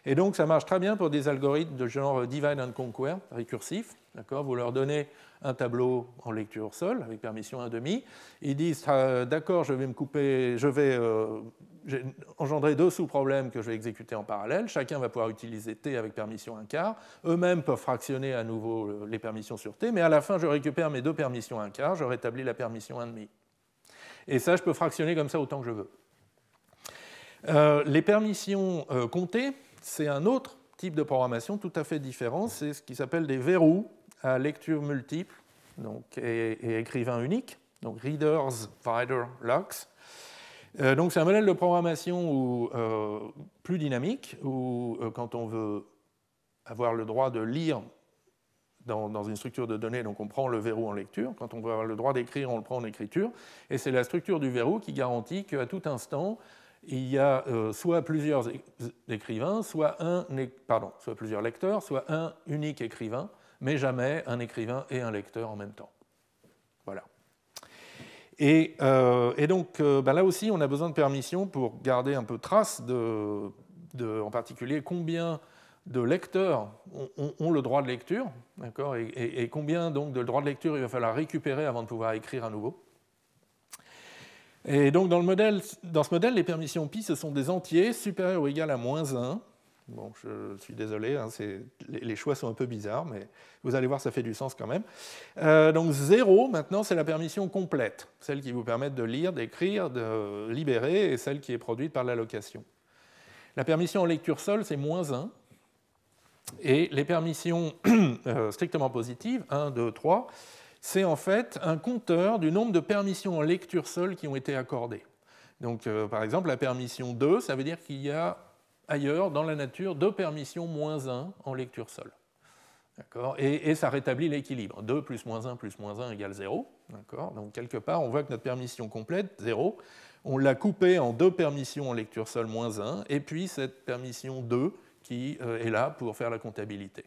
Et donc ça marche très bien pour des algorithmes de genre divide and conquer, récursif. Vous leur donnez un tableau en lecture seule, avec permission 1/2. Ils disent, d'accord, je vais j'ai engendré 2 sous-problèmes que je vais exécuter en parallèle. Chacun va pouvoir utiliser T avec permission 1/4. Eux-mêmes peuvent fractionner à nouveau les permissions sur T, mais à la fin, je récupère mes 2 permissions 1/4, je rétablis la permission 1/2. Et ça, je peux fractionner comme ça autant que je veux. Les permissions comptées, c'est un autre type de programmation tout à fait différent. C'est ce qui s'appelle des verrous à lecture multiple et écrivain unique, donc readers, writer, locks. Donc c'est un modèle de programmation plus dynamique, où quand on veut avoir le droit de lire dans une structure de données, donc on prend le verrou en lecture. Quand on veut avoir le droit d'écrire, on le prend en écriture. Et c'est la structure du verrou qui garantit qu'à tout instant, il y a soit plusieurs écrivains, soit plusieurs lecteurs, soit un unique écrivain, mais jamais un écrivain et un lecteur en même temps. Voilà. Et donc là aussi, on a besoin de permission pour garder un peu trace en particulier combien de lecteurs ont le droit de lecture, et combien donc de droits de lecture il va falloir récupérer avant de pouvoir écrire à nouveau. Et donc dans ce modèle, les permissions pi, ce sont des entiers supérieurs ou égaux à -1. Bon, je suis désolé, les choix sont un peu bizarres, mais vous allez voir, ça fait du sens quand même. Donc 0, maintenant, c'est la permission complète, celle qui vous permet de lire, d'écrire, de libérer, et celle qui est produite par l'allocation. La permission en lecture seule, c'est -1. Et les permissions strictement positives, 1, 2, 3, c'est en fait un compteur du nombre de permissions en lecture seule qui ont été accordées. Donc, par exemple, la permission 2, ça veut dire qu'il y a ailleurs, dans la nature, 2 permissions -1 en lecture seule. Et ça rétablit l'équilibre. 2 plus -1 égale 0. Donc, quelque part, on voit que notre permission complète, 0, on l'a coupée en 2 permissions en lecture seule -1, et puis cette permission 2 qui est là pour faire la comptabilité.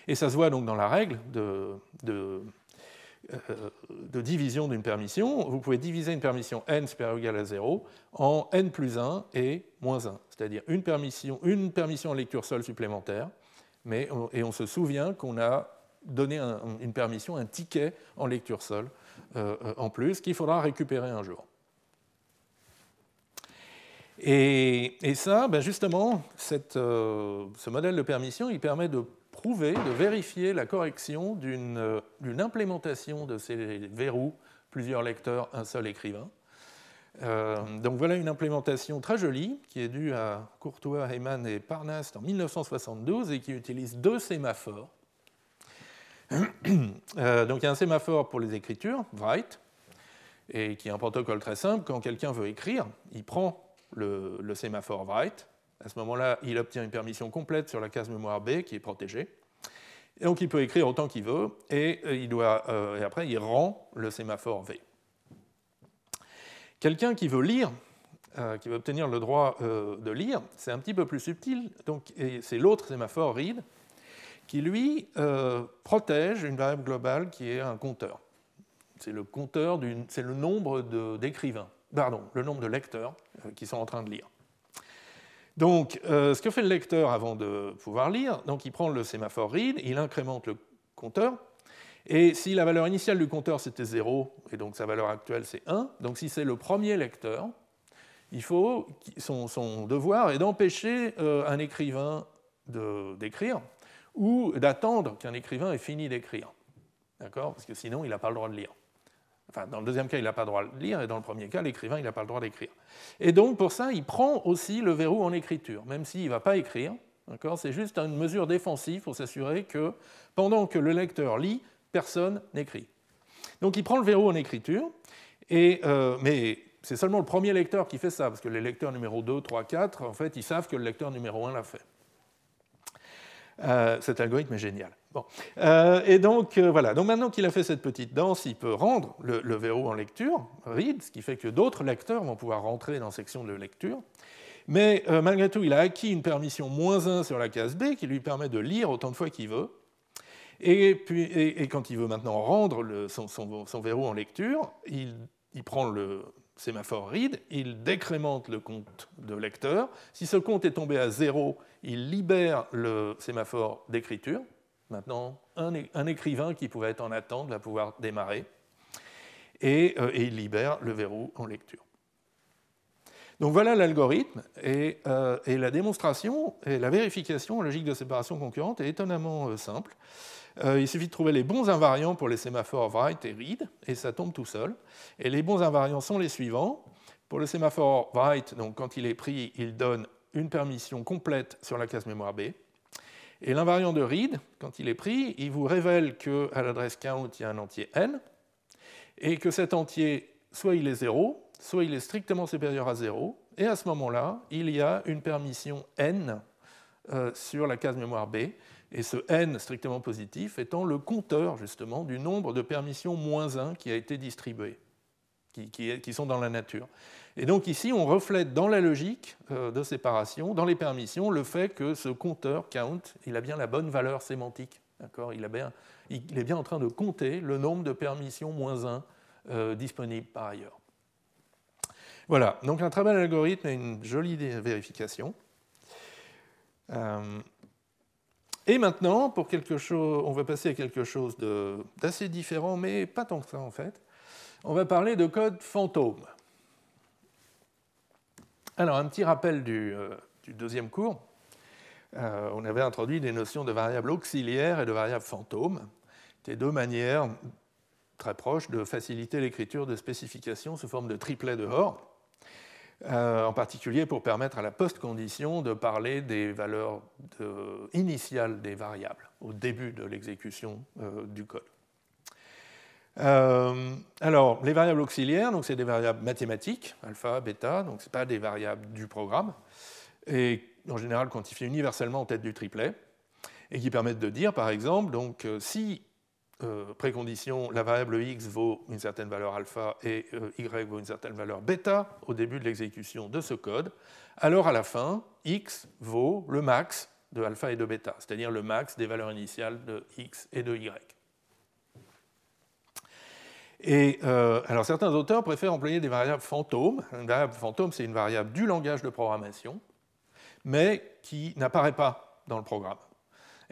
Et ça se voit donc dans la règle de division d'une permission. Vous pouvez diviser une permission n supérieure ou égale à 0 en n plus 1 et -1, c'est-à-dire une permission en lecture seule supplémentaire, et on se souvient qu'on a donné une permission, un ticket en lecture seule en plus, qu'il faudra récupérer un jour. Et ça, justement, ce modèle de permission, il permet de prouver, de vérifier la correction d'une implémentation de ces verrous, plusieurs lecteurs, un seul écrivain. Donc voilà une implémentation très jolie qui est due à Courtois, Heyman et Parnast en 1972 et qui utilise 2 sémaphores. Donc il y a un sémaphore pour les écritures, write, et qui est un protocole très simple. Quand quelqu'un veut écrire, il prend le sémaphore write. À ce moment-là, il obtient une permission complète sur la case mémoire B qui est protégée. Et donc il peut écrire autant qu'il veut, et après il rend le sémaphore V. Quelqu'un qui veut lire, qui veut obtenir le droit de lire, c'est un petit peu plus subtil, et c'est l'autre sémaphore read, qui lui protège une variable globale qui est un compteur. C'est le nombre d'écrivains, le nombre de lecteurs qui sont en train de lire. Donc, ce que fait le lecteur avant de pouvoir lire, donc il prend le sémaphore read, il incrémente le compteur, et si la valeur initiale du compteur c'était 0, et donc sa valeur actuelle c'est 1, donc si c'est le premier lecteur, son devoir est d'empêcher un écrivain d'écrire, ou d'attendre qu'un écrivain ait fini d'écrire. D'accord ? Parce que sinon, il n'a pas le droit de lire. Enfin, dans le deuxième cas, il n'a pas le droit de lire, et dans le premier cas, l'écrivain, il n'a pas le droit d'écrire. Et donc, pour ça, il prend aussi le verrou en écriture, même s'il ne va pas écrire. C'est juste une mesure défensive pour s'assurer que, pendant que le lecteur lit, personne n'écrit. Donc, il prend le verrou en écriture, mais c'est seulement le premier lecteur qui fait ça, parce que les lecteurs numéro 2, 3, 4, en fait, ils savent que le lecteur numéro 1 l'a fait. Cet algorithme est génial. Bon. Et donc, voilà. Donc, maintenant qu'il a fait cette petite danse, il peut rendre le verrou en lecture, read, ce qui fait que d'autres lecteurs vont pouvoir rentrer dans la section de lecture. Mais malgré tout, il a acquis une permission -1 sur la case B qui lui permet de lire autant de fois qu'il veut. Et quand il veut maintenant rendre son verrou en lecture, il prend sémaphore read, il décrémente le compte de lecteur. Si ce compte est tombé à 0, il libère le sémaphore d'écriture. Maintenant, un écrivain qui pouvait être en attente va pouvoir démarrer. Et il libère le verrou en lecture. Donc voilà l'algorithme, et la démonstration et la vérification en logique de séparation concurrente est étonnamment simple. Il suffit de trouver les bons invariants pour les sémaphores write et read, et ça tombe tout seul. Et les bons invariants sont les suivants. Pour le sémaphore write, donc quand il est pris, il donne une permission complète sur la case mémoire B. Et l'invariant de read, quand il est pris, il vous révèle qu'à l'adresse count, il y a un entier n, et que cet entier, soit il est 0, soit il est strictement supérieur à 0, et à ce moment-là, il y a une permission n sur la case mémoire B, et ce n strictement positif étant le compteur justement du nombre de permissions moins 1 qui a été distribué, qui sont dans la nature. Et donc ici, on reflète dans la logique de séparation, dans les permissions, le fait que ce compteur count, il a bien la bonne valeur sémantique. Il est bien en train de compter le nombre de permissions moins 1 disponibles par ailleurs. Voilà, donc un très bel algorithme et une jolie vérification. Et maintenant, pour quelque chose, on va passer à quelque chose d'assez différent, mais pas tant que ça en fait. On va parler de code fantôme. Alors, un petit rappel du deuxième cours. On avait introduit des notions de variables auxiliaires et de variables fantômes. C'était deux manières très proches de faciliter l'écriture de spécifications sous forme de triplet de Hoare. En particulier pour permettre à la post-condition de parler des valeurs initiales des variables au début de l'exécution du code. Alors, les variables auxiliaires, c'est des variables mathématiques, alpha, bêta, donc ce n'est pas des variables du programme, et en général quantifiées universellement en tête du triplet, et qui permettent de dire, par exemple, donc, si précondition, la variable x vaut une certaine valeur alpha et y vaut une certaine valeur bêta au début de l'exécution de ce code, alors à la fin, x vaut le max de alpha et de bêta, c'est-à-dire le max des valeurs initiales de x et de y. Et alors certains auteurs préfèrent employer des variables fantômes. Une variable fantôme, c'est une variable du langage de programmation, mais qui n'apparaît pas dans le programme.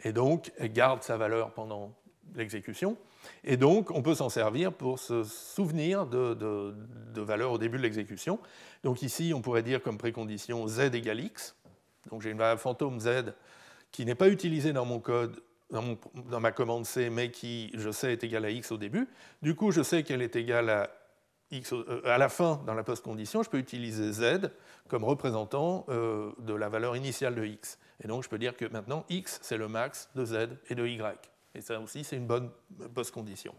Et donc, elle garde sa valeur pendant l'exécution, et donc on peut s'en servir pour se souvenir de valeurs au début de l'exécution. Donc ici, on pourrait dire comme précondition z égale x. Donc j'ai une variable fantôme z qui n'est pas utilisée dans mon code, dans ma commande C, mais qui, je sais, est égale à x au début. Du coup, je sais qu'elle est égale à x à la fin dans la post-condition. Je peux utiliser z comme représentant de la valeur initiale de x. Et donc je peux dire que maintenant, x, c'est le max de z et de y. Et ça aussi, c'est une bonne post-condition.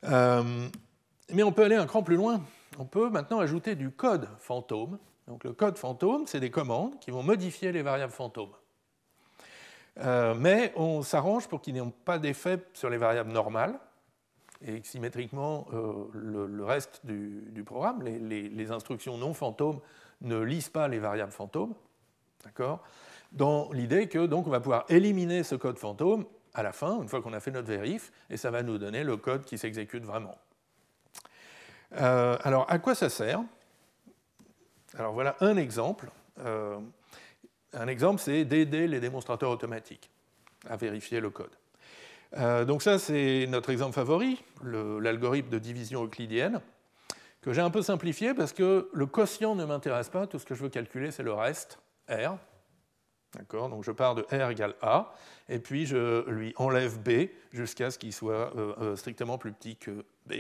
Mais on peut aller un cran plus loin. On peut maintenant ajouter du code fantôme. Donc le code fantôme, c'est des commandes qui vont modifier les variables fantômes. Mais on s'arrange pour qu'ils n'aient pas d'effet sur les variables normales. Et symétriquement, le reste du programme, les instructions non fantômes, ne lisent pas les variables fantômes. D'accord ? Dans l'idée que donc on va pouvoir éliminer ce code fantôme à la fin, une fois qu'on a fait notre vérif, et ça va nous donner le code qui s'exécute vraiment. Alors, à quoi ça sert ? Alors voilà un exemple. Un exemple, c'est d'aider les démonstrateurs automatiques à vérifier le code. Donc ça, c'est notre exemple favori, l'algorithme de division euclidienne, que j'ai un peu simplifié parce que le quotient ne m'intéresse pas, tout ce que je veux calculer, c'est le reste, R. D'accord, donc je pars de R égale A, et puis je lui enlève B jusqu'à ce qu'il soit strictement plus petit que B.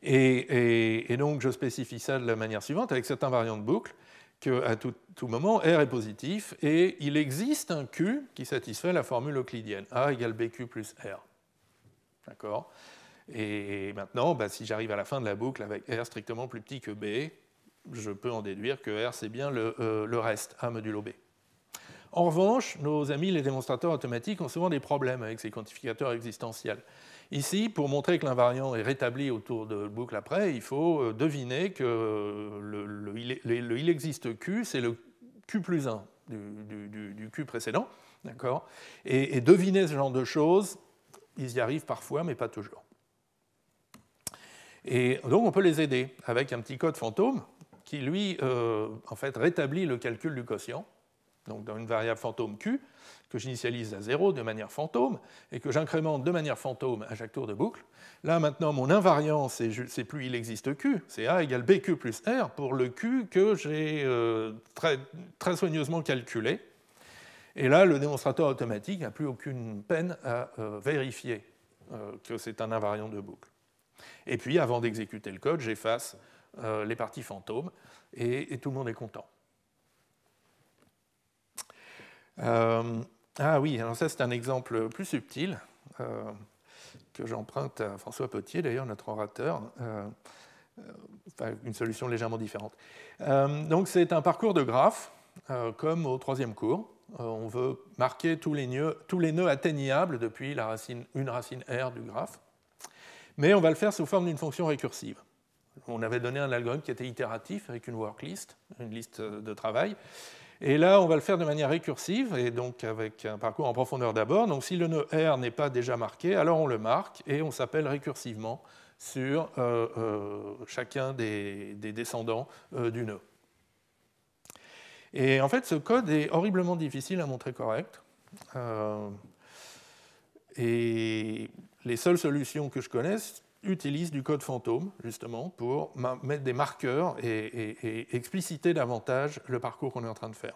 Et donc je spécifie ça de la manière suivante, avec cette invariante boucle, qu'à tout moment, R est positif, et il existe un Q qui satisfait la formule euclidienne, A égale BQ plus R. D'accord ? Et maintenant, si j'arrive à la fin de la boucle avec R strictement plus petit que B, je peux en déduire que R, c'est bien le reste, A modulo B. En revanche, nos amis les démonstrateurs automatiques ont souvent des problèmes avec ces quantificateurs existentiels. Ici, pour montrer que l'invariant est rétabli autour de boucle après, il faut deviner que le il existe Q, c'est le Q plus 1 du Q précédent. D'accord ? Et deviner ce genre de choses, ils y arrivent parfois, mais pas toujours. Et donc on peut les aider avec un petit code fantôme qui, lui, en fait, rétablit le calcul du quotient, donc dans une variable fantôme Q, que j'initialise à 0 de manière fantôme, et que j'incrémente de manière fantôme à chaque tour de boucle. Là, maintenant, mon invariant, c'est plus il existe Q, c'est A égale BQ plus R pour le Q que j'ai très soigneusement calculé. Et là, le démonstrateur automatique n'a plus aucune peine à vérifier que c'est un invariant de boucle. Et puis, avant d'exécuter le code, j'efface les parties fantômes, et tout le monde est content. Ah oui, alors ça c'est un exemple plus subtil que j'emprunte à François Potier, d'ailleurs notre orateur, enfin, une solution légèrement différente. Donc c'est un parcours de graphe, comme au troisième cours. On veut marquer tous les nœuds atteignables depuis une racine R du graphe, mais on va le faire sous forme d'une fonction récursive. On avait donné un algorithme qui était itératif avec une worklist, une liste de travail. Et là, on va le faire de manière récursive, et donc avec un parcours en profondeur d'abord. Donc si le nœud R n'est pas déjà marqué, alors on le marque, et on s'appelle récursivement sur chacun des descendants du nœud. Et en fait, ce code est horriblement difficile à montrer correct. Et les seules solutions que je connaisse utilisent du code fantôme, justement, pour mettre des marqueurs et expliciter davantage le parcours qu'on est en train de faire.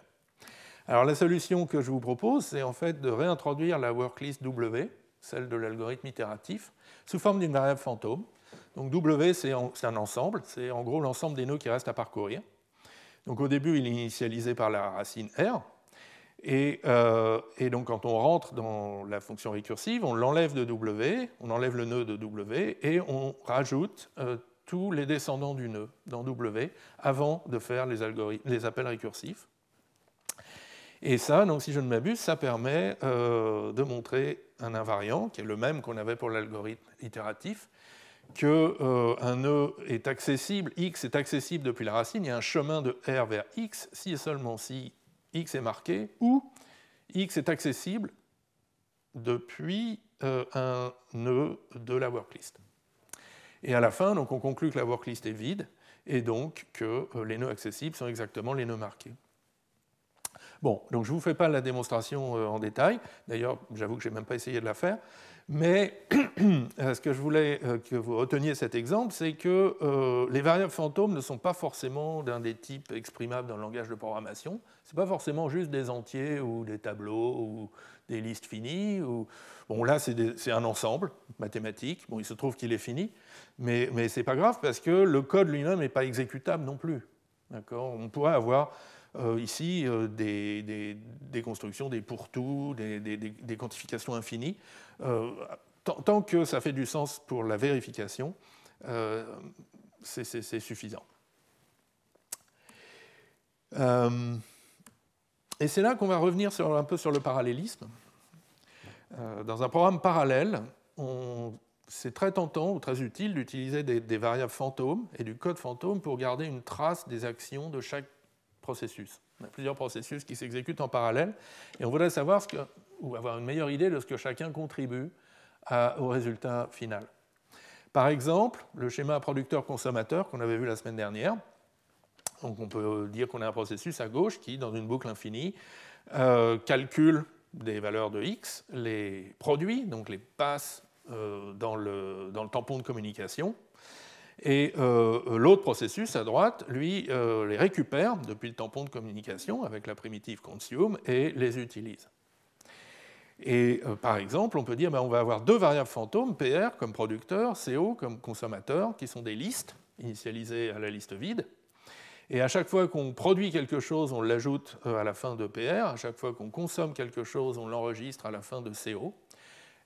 Alors la solution que je vous propose, c'est en fait de réintroduire la worklist W, celle de l'algorithme itératif, sous forme d'une variable fantôme. Donc W, c'est un ensemble, c'est en gros l'ensemble des nœuds qui restent à parcourir. Donc au début, il est initialisé par la racine R, et donc quand on rentre dans la fonction récursive, on l'enlève de W, on enlève le nœud de W, et on rajoute tous les descendants du nœud dans W avant de faire les appels récursifs. Et ça, donc, si je ne m'abuse, ça permet de montrer un invariant, qui est le même qu'on avait pour l'algorithme itératif, qu'un nœud est accessible, X est accessible depuis la racine, il y a un chemin de R vers X, si et seulement si X est marqué, ou X est accessible depuis un nœud de la worklist. Et à la fin, donc, on conclut que la worklist est vide, et donc que les nœuds accessibles sont exactement les nœuds marqués. Bon, donc je ne vous fais pas la démonstration en détail, d'ailleurs, j'avoue que je n'ai même pas essayé de la faire, mais ce que je voulais que vous reteniez cet exemple, c'est que les variables fantômes ne sont pas forcément d'un des types exprimables dans le langage de programmation. Ce n'est pas forcément juste des entiers ou des tableaux ou des listes finies. Bon, là, c'est un ensemble mathématique. Bon, il se trouve qu'il est fini, mais ce n'est pas grave parce que le code lui-même n'est pas exécutable non plus. On pourrait avoir ici des constructions, des pour-tout, des quantifications infinies. Tant que ça fait du sens pour la vérification, c'est suffisant. Et c'est là qu'on va revenir un peu sur le parallélisme. Dans un programme parallèle, c'est très tentant ou très utile d'utiliser des variables fantômes et du code fantôme pour garder une trace des actions de chaque processus. On a plusieurs processus qui s'exécutent en parallèle, et on voudrait savoir ou avoir une meilleure idée de ce que chacun contribue au résultat final. Par exemple, le schéma producteur-consommateur qu'on avait vu la semaine dernière. Donc on peut dire qu'on a un processus à gauche qui, dans une boucle infinie, calcule des valeurs de x, les produit, donc les passe dans le tampon de communication, et l'autre processus à droite, lui, les récupère depuis le tampon de communication avec la primitive consume et les utilise. Et par exemple, on peut dire on va avoir deux variables fantômes, PR comme producteur, CO comme consommateur, qui sont des listes initialisées à la liste vide. Et à chaque fois qu'on produit quelque chose, on l'ajoute à la fin de PR. À chaque fois qu'on consomme quelque chose, on l'enregistre à la fin de CO.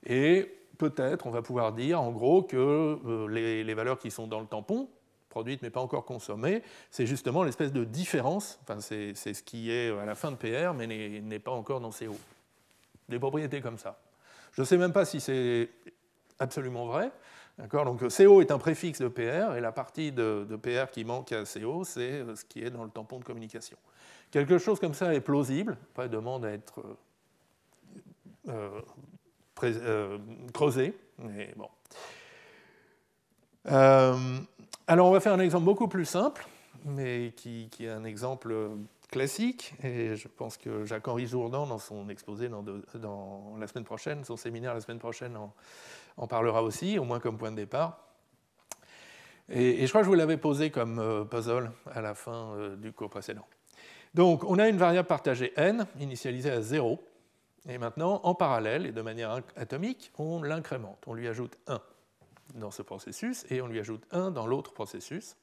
Et peut-être on va pouvoir dire en gros que les valeurs qui sont dans le tampon, produites mais pas encore consommées, c'est justement l'espèce de différence, enfin, c'est ce qui est à la fin de PR mais n'est pas encore dans CO. Des propriétés comme ça. Je ne sais même pas si c'est absolument vrai. Donc CO est un préfixe de PR et la partie de PR qui manque à CO, c'est ce qui est dans le tampon de communication. Quelque chose comme ça est plausible, après demande à être creusé, mais bon. Alors on va faire un exemple beaucoup plus simple, mais qui est un exemple classique, et je pense que Jacques-Henri Jourdan, dans son exposé dans la semaine prochaine, son séminaire la semaine prochaine, en parlera aussi, au moins comme point de départ. Et je crois que je vous l'avais posé comme puzzle à la fin du cours précédent. Donc on a une variable partagée n, initialisée à 0, et maintenant, en parallèle, et de manière atomique, on l'incrémente, on lui ajoute 1 dans ce processus, et on lui ajoute 1 dans l'autre processus.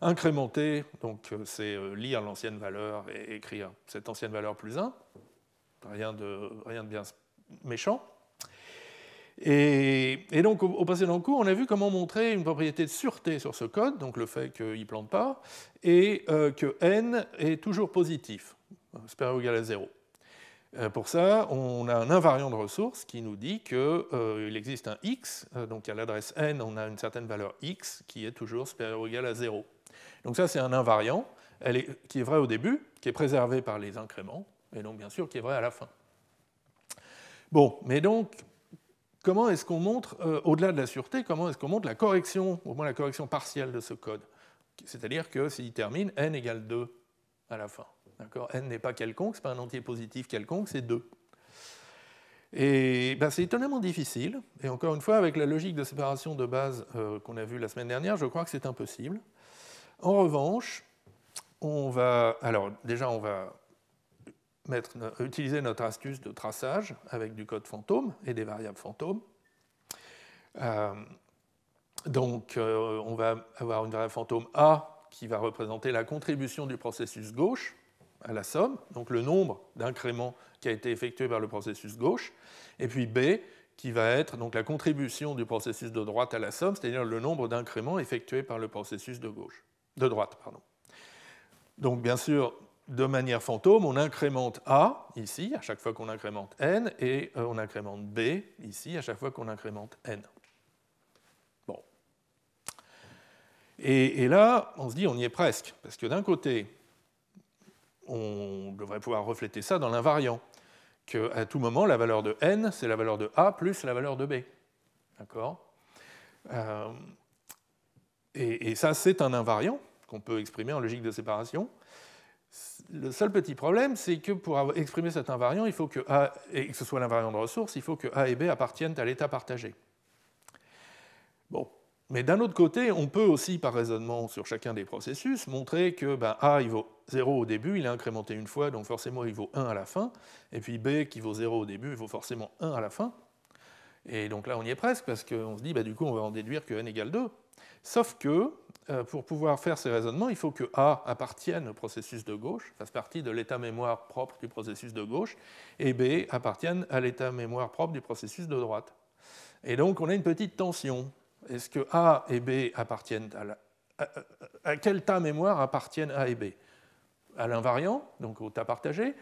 Incrémenter, donc c'est lire l'ancienne valeur et écrire cette ancienne valeur plus 1, rien de bien méchant. Et donc au précédent cours, on a vu comment montrer une propriété de sûreté sur ce code, donc le fait qu'il ne plante pas, et que n est toujours positif, supérieur ou égal à 0. Pour ça, on a un invariant de ressources qui nous dit qu'il existe un x, donc à l'adresse n, on a une certaine valeur x qui est toujours supérieure ou égale à 0. Donc ça, c'est un invariant qui est vrai au début, qui est préservé par les incréments, et donc bien sûr qui est vrai à la fin. Bon, mais donc, comment est-ce qu'on montre, au-delà de la sûreté, comment est-ce qu'on montre la correction, au moins la correction partielle de ce code? C'est-à-dire que s'il termine n égale 2 à la fin. N n'est pas quelconque, ce n'est pas un entier positif quelconque, c'est 2. Et ben, c'est étonnamment difficile, et encore une fois, avec la logique de séparation de base qu'on a vue la semaine dernière, je crois que c'est impossible. En revanche, on va utiliser notre astuce de traçage avec du code fantôme et des variables fantômes. Donc, on va avoir une variable fantôme A qui va représenter la contribution du processus gauche à la somme, donc le nombre d'incréments qui a été effectué par le processus gauche, et puis B qui va être donc la contribution du processus de droite à la somme, c'est-à-dire le nombre d'incréments effectués par le processus de droite. Donc bien sûr, de manière fantôme, on incrémente A ici, à chaque fois qu'on incrémente N, et on incrémente B ici, à chaque fois qu'on incrémente N. Bon. Et là, on se dit, on y est presque, parce que d'un côté, on devrait pouvoir refléter ça dans l'invariant, qu'à tout moment, la valeur de n, c'est la valeur de a plus la valeur de b. D'accord ? Et ça, c'est un invariant qu'on peut exprimer en logique de séparation. Le seul petit problème, c'est que pour exprimer cet invariant, il faut que A, et que ce soit l'invariant de ressources, il faut que A et B appartiennent à l'état partagé. Bon. Mais d'un autre côté, on peut aussi, par raisonnement sur chacun des processus, montrer que A il vaut 0 au début, il est incrémenté une fois, donc forcément il vaut 1 à la fin, et puis B qui vaut 0 au début, il vaut forcément 1 à la fin. Et donc là on y est presque, parce qu'on se dit, du coup on va en déduire que n égale 2. Sauf que, pour pouvoir faire ces raisonnements, il faut que A appartienne au processus de gauche, fasse partie de l'état mémoire propre du processus de gauche, et B appartienne à l'état mémoire propre du processus de droite. Et donc on a une petite tension. Est-ce que A et B appartiennent à quel tas mémoire appartiennent A et B? À l'invariant, donc au tas partagé,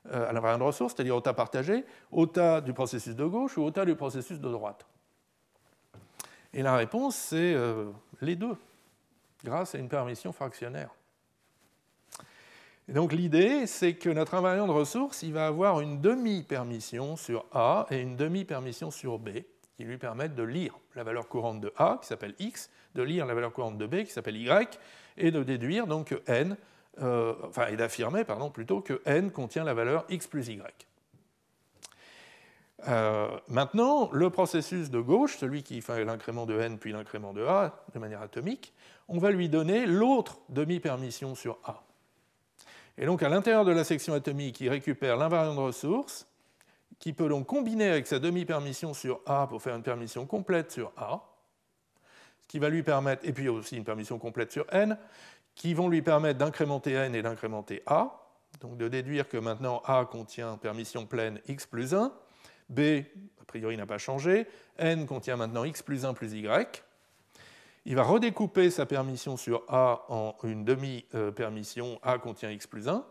à l'invariant de ressources, c'est-à-dire au tas partagé, au tas du processus de gauche ou au tas du processus de droite? Et la réponse, c'est les deux, grâce à une permission fractionnaire. Et donc l'idée, c'est que notre invariant de ressources, il va avoir une demi-permission sur A et une demi-permission sur B, qui lui permettent de lire la valeur courante de A, qui s'appelle x, de lire la valeur courante de B, qui s'appelle y, et de déduire donc que n, et d'affirmer plutôt que n contient la valeur x plus y. Maintenant, le processus de gauche, celui qui fait l'incrément de n puis l'incrément de A de manière atomique, on va lui donner l'autre demi-permission sur A. Et donc à l'intérieur de la section atomique, il récupère l'invariant de ressources, qui peut donc combiner avec sa demi-permission sur A pour faire une permission complète sur A, ce qui va lui permettre, et puis aussi une permission complète sur N, qui vont lui permettre d'incrémenter N et d'incrémenter A, donc de déduire que maintenant A contient permission pleine x plus 1, B, a priori, n'a pas changé, N contient maintenant x plus 1 plus y. Il va redécouper sa permission sur A en une demi-permission A contient x plus 1,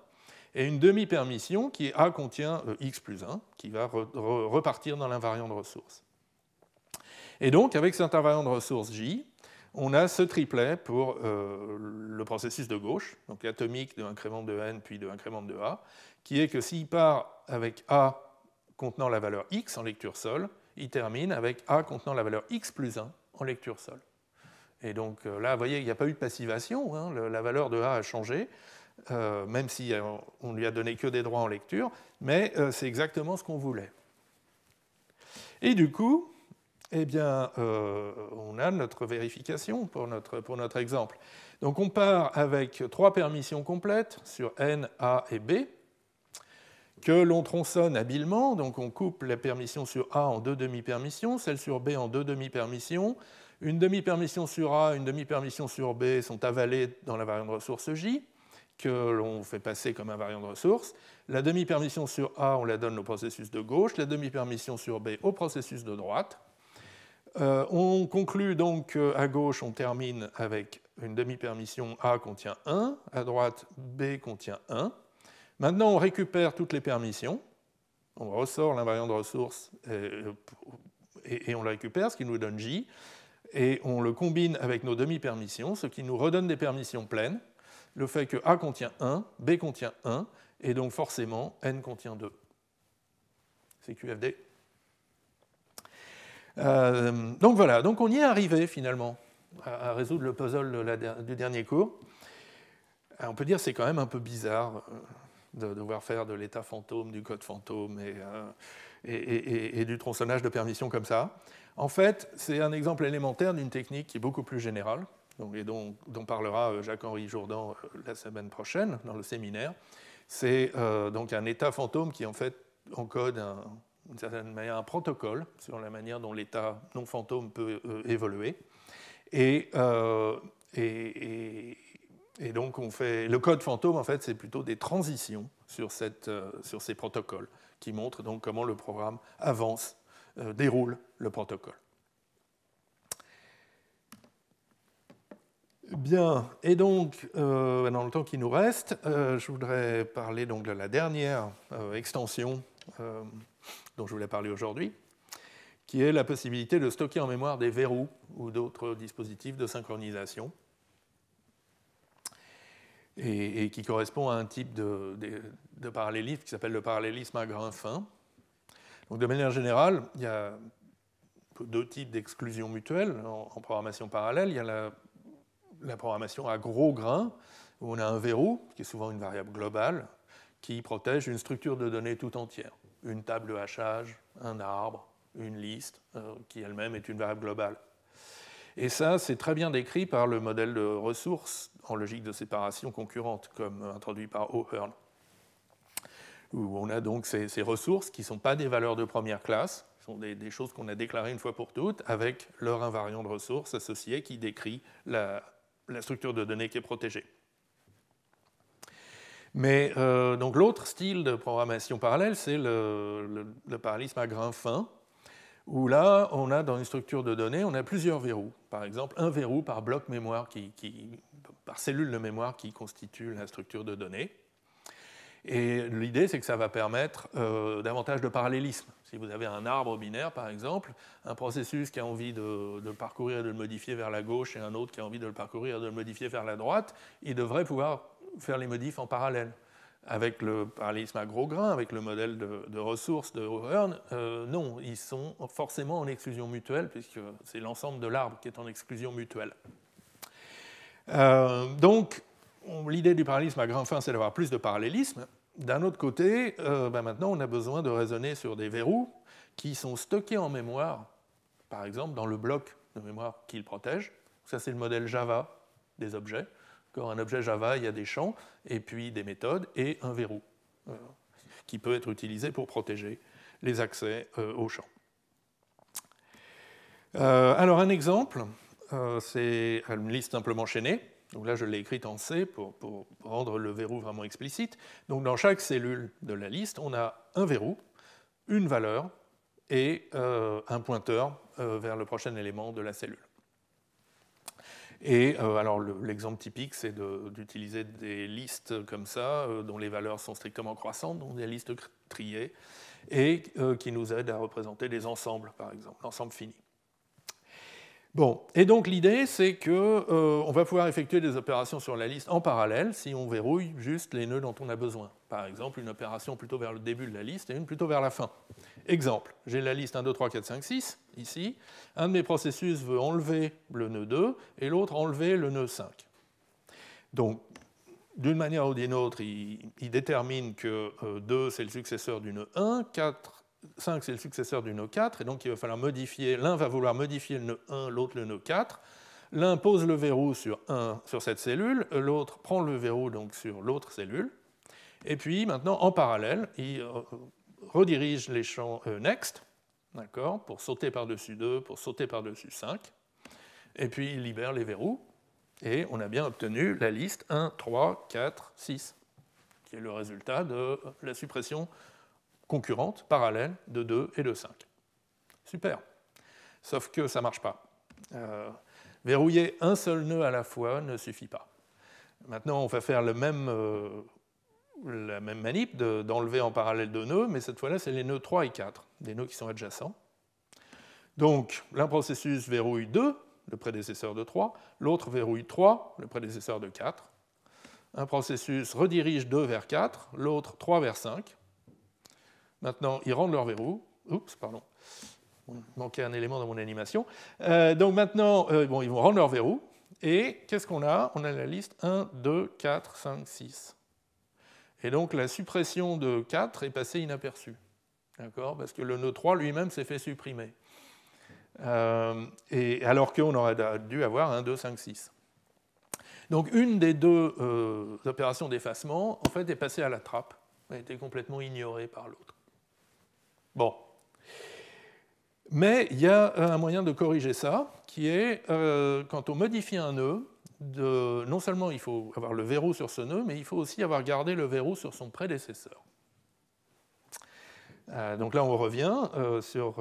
et une demi-permission qui est A contient x plus 1, qui va repartir dans l'invariant de ressources. Et donc, avec cet invariant de ressources J, on a ce triplet pour le processus de gauche, donc l'atomique de incrément de n puis de incrément de A, qui est que s'il part avec A contenant la valeur x en lecture sol, il termine avec A contenant la valeur x plus 1 en lecture sol. Et donc là, vous voyez, il n'y a pas eu de passivation, hein, la valeur de A a changé, même si on ne lui a donné que des droits en lecture, mais c'est exactement ce qu'on voulait. Et du coup, eh bien, on a notre vérification pour notre exemple. Donc on part avec 3 permissions complètes sur N, A et B, que l'on tronçonne habilement. Donc on coupe la permission sur A en 2 demi-permissions, celle sur B en 2 demi-permissions. Une demi-permission sur A, une demi-permission sur B sont avalées dans la variante de ressource J, que l'on fait passer comme invariant de ressource. La demi-permission sur A, on la donne au processus de gauche, la demi-permission sur B au processus de droite. On conclut donc qu'à gauche, on termine avec une demi-permission A contient 1, à droite, B contient 1. Maintenant, on récupère toutes les permissions, on ressort l'invariant de ressource et on le récupère, ce qui nous donne J, et on le combine avec nos demi-permissions, ce qui nous redonne des permissions pleines, le fait que A contient 1, B contient 1, et donc forcément, N contient 2. C'est QFD. Donc voilà, donc on y est arrivé finalement à résoudre le puzzle du dernier cours. On peut dire que c'est quand même un peu bizarre de devoir faire de l'état fantôme, du code fantôme et du tronçonnage de permissions comme ça. En fait, c'est un exemple élémentaire d'une technique qui est beaucoup plus générale, et dont parlera Jacques-Henri Jourdan la semaine prochaine dans le séminaire. C'est donc un état fantôme qui en fait encode d'une certaine manière un protocole sur la manière dont l'état non fantôme peut évoluer. Et donc on fait le code fantôme, en fait, c'est plutôt des transitions sur ces protocoles qui montrent donc comment le programme avance, déroule le protocole. Bien, et donc, dans le temps qui nous reste, je voudrais parler donc de la dernière extension dont je voulais parler aujourd'hui, qui est la possibilité de stocker en mémoire des verrous ou d'autres dispositifs de synchronisation, et qui correspond à un type de parallélisme qui s'appelle le parallélisme à grains fins. Donc, de manière générale, il y a 2 types d'exclusion mutuelle en programmation parallèle. Il y a la programmation à gros grains, où on a un verrou, qui est souvent une variable globale, qui protège une structure de données tout entière. Une table de hachage, un arbre, une liste, qui elle-même est une variable globale. Et ça, c'est très bien décrit par le modèle de ressources en logique de séparation concurrente, comme introduit par O'Hearn, où on a donc ces ressources qui ne sont pas des valeurs de première classe, ce sont des choses qu'on a déclarées une fois pour toutes, avec leur invariant de ressources associé qui décrit la structure de données qui est protégée. Mais donc l'autre style de programmation parallèle, c'est le parallélisme à grains fins, où là, on a dans une structure de données, on a plusieurs verrous. Par exemple, un verrou par bloc mémoire, par cellule de mémoire qui constitue la structure de données. Et l'idée, c'est que ça va permettre davantage de parallélisme. Si vous avez un arbre binaire, par exemple, un processus qui a envie de le parcourir et de le modifier vers la gauche et un autre qui a envie de le parcourir et de le modifier vers la droite, ils devraient pouvoir faire les modifs en parallèle. Avec le parallélisme à gros grains, avec le modèle de ressources de O'Hearn, non, ils sont forcément en exclusion mutuelle, puisque c'est l'ensemble de l'arbre qui est en exclusion mutuelle. Donc, l'idée du parallélisme à grains fins, c'est d'avoir plus de parallélisme. D'un autre côté, maintenant, on a besoin de raisonner sur des verrous qui sont stockés en mémoire, par exemple, dans le bloc de mémoire qu'ils protègent. Ça, c'est le modèle Java des objets. Quand un objet Java, il y a des champs, et puis des méthodes, et un verrou qui peut être utilisé pour protéger les accès aux champs. Alors, un exemple, c'est une liste simplement chaînée. Donc là, je l'ai écrite en C pour rendre le verrou vraiment explicite. Donc dans chaque cellule de la liste, on a un verrou, une valeur et un pointeur vers le prochain élément de la cellule. Et alors l'exemple typique, c'est d'utiliser des listes comme ça, dont les valeurs sont strictement croissantes, donc des listes triées, et qui nous aident à représenter des ensembles, par exemple, l'ensemble fini. Bon, et donc l'idée, c'est qu'on va pouvoir effectuer des opérations sur la liste en parallèle si on verrouille juste les nœuds dont on a besoin. Par exemple, une opération plutôt vers le début de la liste et une plutôt vers la fin. Exemple, j'ai la liste 1, 2, 3, 4, 5, 6, ici. Un de mes processus veut enlever le nœud 2 et l'autre enlever le nœud 5. Donc, d'une manière ou d'une autre, il détermine que 2, c'est le successeur du nœud 1, 5, c'est le successeur du nœud 4, et donc il va falloir modifier, l'un va vouloir modifier le nœud 1, l'autre le nœud 4. L'un pose le verrou sur cette cellule, l'autre prend le verrou donc sur l'autre cellule. Et puis maintenant, en parallèle, il redirige les champs next, d'accord, pour sauter par-dessus 2, pour sauter par-dessus 5. Et puis il libère les verrous. Et on a bien obtenu la liste 1, 3, 4, 6, qui est le résultat de la suppression concurrente, parallèle, de 2 et de 5. Super. Sauf que ça ne marche pas. Verrouiller un seul nœud à la fois ne suffit pas. Maintenant, on va faire la même manip d'enlever en parallèle 2 nœuds, mais cette fois-là, c'est les nœuds 3 et 4, des nœuds qui sont adjacents. Donc, l'un processus verrouille 2, le prédécesseur de 3, l'autre verrouille 3, le prédécesseur de 4. Un processus redirige 2 vers 4, l'autre 3 vers 5. Maintenant, ils rendent leur verrou. Oups, pardon. Il manquait un élément dans mon animation. Donc maintenant, ils vont rendre leur verrou. Et qu'est-ce qu'on a? On a la liste 1, 2, 4, 5, 6. Et donc la suppression de 4 est passée inaperçue. D'accord? Parce que le nœud 3 lui-même s'est fait supprimer. Et alors qu'on aurait dû avoir 1, 2, 5, 6. Donc une des deux opérations d'effacement en fait, est passée à la trappe, a été complètement ignorée par l'autre. Bon. Mais il y a un moyen de corriger ça, qui est, quand on modifie un nœud, non seulement il faut avoir le verrou sur ce nœud, mais il faut aussi avoir gardé le verrou sur son prédécesseur. Donc là, on revient sur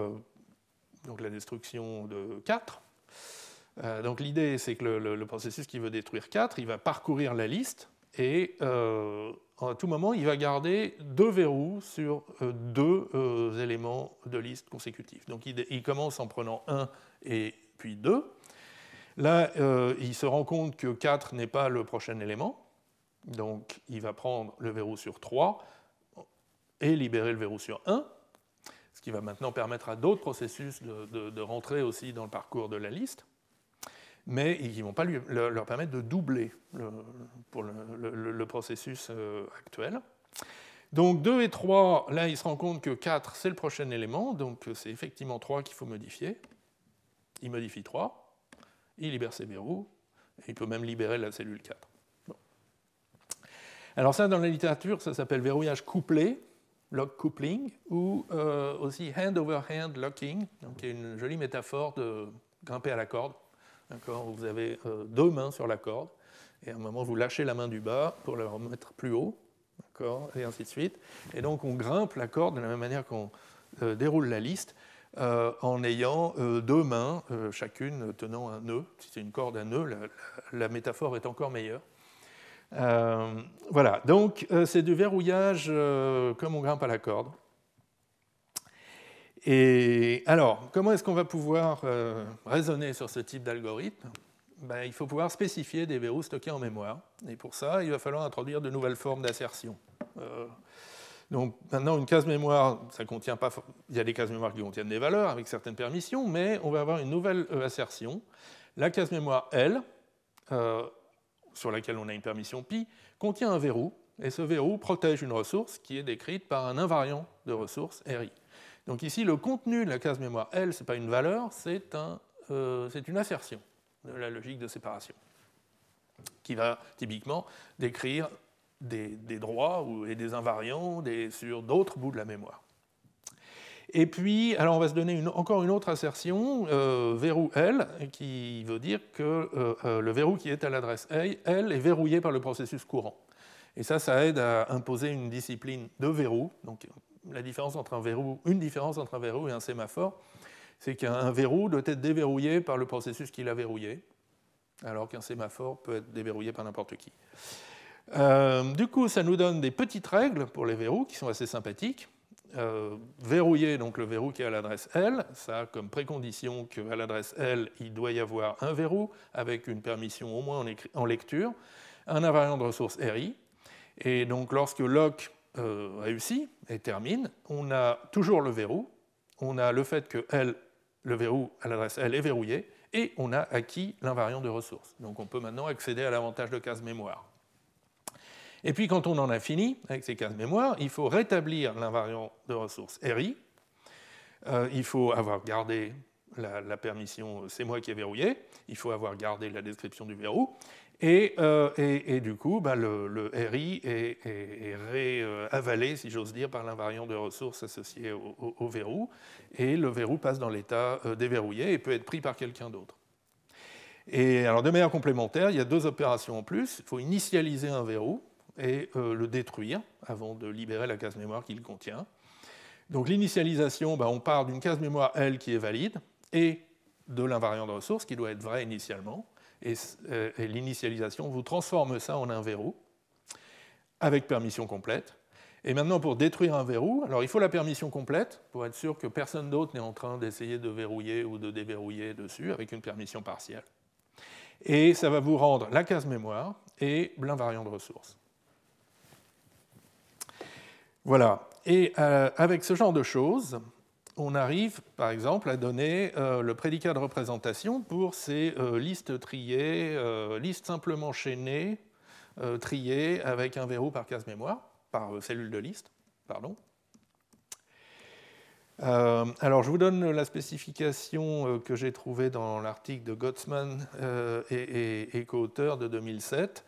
donc la destruction de 4. Donc l'idée, c'est que le processus qui veut détruire 4, il va parcourir la liste, et à tout moment, il va garder 2 verrous sur 2 éléments de liste consécutifs. Donc il commence en prenant 1 et puis 2. Là, il se rend compte que 4 n'est pas le prochain élément, donc il va prendre le verrou sur 3 et libérer le verrou sur 1, ce qui va maintenant permettre à d'autres processus de rentrer aussi dans le parcours de la liste, mais ils ne vont pas leur permettre de doubler pour le processus actuel. Donc 2 et 3, là, il se rend compte que 4, c'est le prochain élément, donc c'est effectivement 3 qu'il faut modifier. Il modifie 3. Il libère ses verrous, et il peut même libérer la cellule 4. Bon. Alors ça, dans la littérature, ça s'appelle verrouillage couplé, lock coupling, ou aussi hand-over-hand locking, donc il y a une jolie métaphore de grimper à la corde, où vous avez 2 mains sur la corde, et à un moment, vous lâchez la main du bas pour la remettre plus haut, et ainsi de suite. Et donc, on grimpe la corde de la même manière qu'on déroule la liste, en ayant 2 mains, chacune tenant un nœud. Si c'est une corde à nœud, la métaphore est encore meilleure. Voilà, donc c'est du verrouillage comme on grimpe à la corde. Et alors, comment est-ce qu'on va pouvoir raisonner sur ce type d'algorithme? Il faut pouvoir spécifier des verrous stockés en mémoire. Et pour ça, il va falloir introduire de nouvelles formes d'assertion. Donc maintenant, une case mémoire, ça contient pas. Il y a des cases mémoire qui contiennent des valeurs avec certaines permissions, mais on va avoir une nouvelle assertion. La case mémoire L, sur laquelle on a une permission pi, contient un verrou, et ce verrou protège une ressource qui est décrite par un invariant de ressource RI. Donc ici, le contenu de la case mémoire L, ce n'est pas une valeur, c'est une assertion de la logique de séparation, qui va typiquement décrire des droits et des invariants sur d'autres bouts de la mémoire. Et puis, alors on va se donner encore une autre assertion, verrou L, qui veut dire que le verrou qui est à l'adresse L est verrouillé par le processus courant. Et ça aide à imposer une discipline de verrou. Donc, une différence entre un verrou et un sémaphore, c'est qu'un verrou doit être déverrouillé par le processus qui l'a verrouillé, alors qu'un sémaphore peut être déverrouillé par n'importe qui. Du coup, ça nous donne des petites règles pour les verrous qui sont assez sympathiques. verrouiller donc, le verrou qui est à l'adresse L. Ça a comme précondition qu'à l'adresse L, il doit y avoir un verrou avec une permission au moins en lecture, un invariant de ressource RI. Et donc lorsque lock réussit et termine, on a toujours le verrou, on a le fait que L, le verrou à l'adresse L est verrouillé, et on a acquis l'invariant de ressource. Donc on peut maintenant accéder à l'avantage de case mémoire. Et puis quand on en a fini avec ces cases mémoire, il faut rétablir l'invariant de ressource RI. Il faut avoir gardé la permission, c'est moi qui ai verrouillé. Il faut avoir gardé la description du verrou. Et du coup, le RI est réavalé, si j'ose dire, par l'invariant de ressources associé au verrou. Et le verrou passe dans l'état déverrouillé et peut être pris par quelqu'un d'autre. Et alors, de manière complémentaire, il y a deux opérations en plus. Il faut initialiser un verrou et le détruire avant de libérer la case mémoire qu'il contient. Donc l'initialisation, on part d'une case mémoire L qui est valide et de l'invariant de ressources qui doit être vrai initialement. Et l'initialisation vous transforme ça en un verrou avec permission complète. Et maintenant, pour détruire un verrou, alors il faut la permission complète pour être sûr que personne d'autre n'est en train d'essayer de verrouiller ou de déverrouiller dessus avec une permission partielle. Et ça va vous rendre la case mémoire et l'invariant de ressources. Voilà. Et avec ce genre de choses, on arrive, par exemple, à donner le prédicat de représentation pour ces listes triées, listes simplement chaînées, triées avec un verrou par case mémoire, par cellule de liste, pardon. Alors, je vous donne la spécification que j'ai trouvée dans l'article de Gottsman et co-auteur de 2007.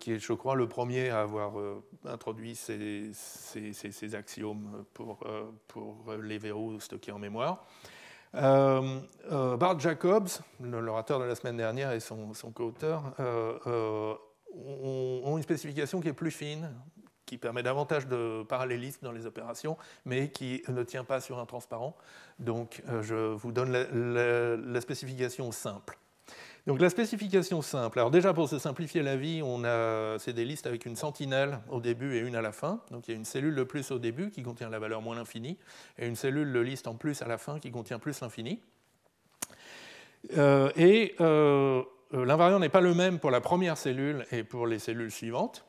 Qui est, je crois, le premier à avoir introduit ces axiomes pour les verrous stockés en mémoire. Bart Jacobs, l'orateur de la semaine dernière, et son co-auteur, ont une spécification qui est plus fine, qui permet davantage de parallélisme dans les opérations, mais qui ne tient pas sur un transparent. Donc, je vous donne la spécification simple. Donc la spécification simple, alors déjà pour se simplifier la vie, c'est des listes avec une sentinelle au début et une à la fin. Donc il y a une cellule de plus au début qui contient la valeur moins l'infini, et une cellule de liste en plus à la fin qui contient plus l'infini. L'invariant n'est pas le même pour la première cellule et pour les cellules suivantes.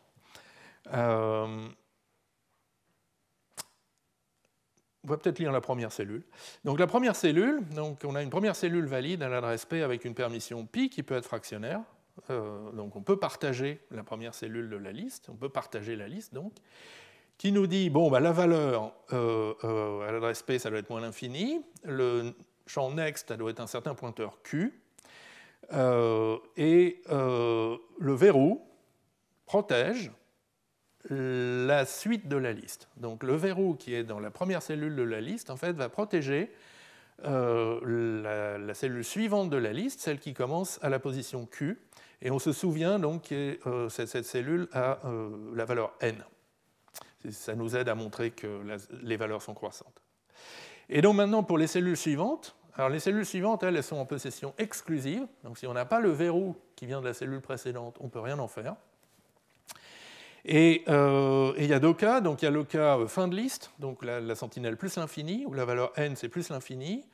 On va peut-être lire la première cellule. Donc la première cellule, on a une première cellule valide à l'adresse P avec une permission pi qui peut être fractionnaire. Donc on peut partager la première cellule de la liste, on peut partager la liste donc, qui nous dit, la valeur à l'adresse P, ça doit être moins l'infini, le champ next, ça doit être un certain pointeur Q, et le verrou protège la suite de la liste. Donc le verrou qui est dans la première cellule de la liste, en fait, va protéger la cellule suivante de la liste, celle qui commence à la position Q. Et on se souvient donc que cette cellule a la valeur n. Ça nous aide à montrer que les valeurs sont croissantes. Et donc maintenant, pour les cellules suivantes, alors les cellules suivantes, elles sont en possession exclusive. Donc si on n'a pas le verrou qui vient de la cellule précédente, on ne peut rien en faire. Et il y a deux cas. Donc il y a le cas fin de liste, donc la sentinelle plus l'infini, où la valeur n c'est plus l'infini.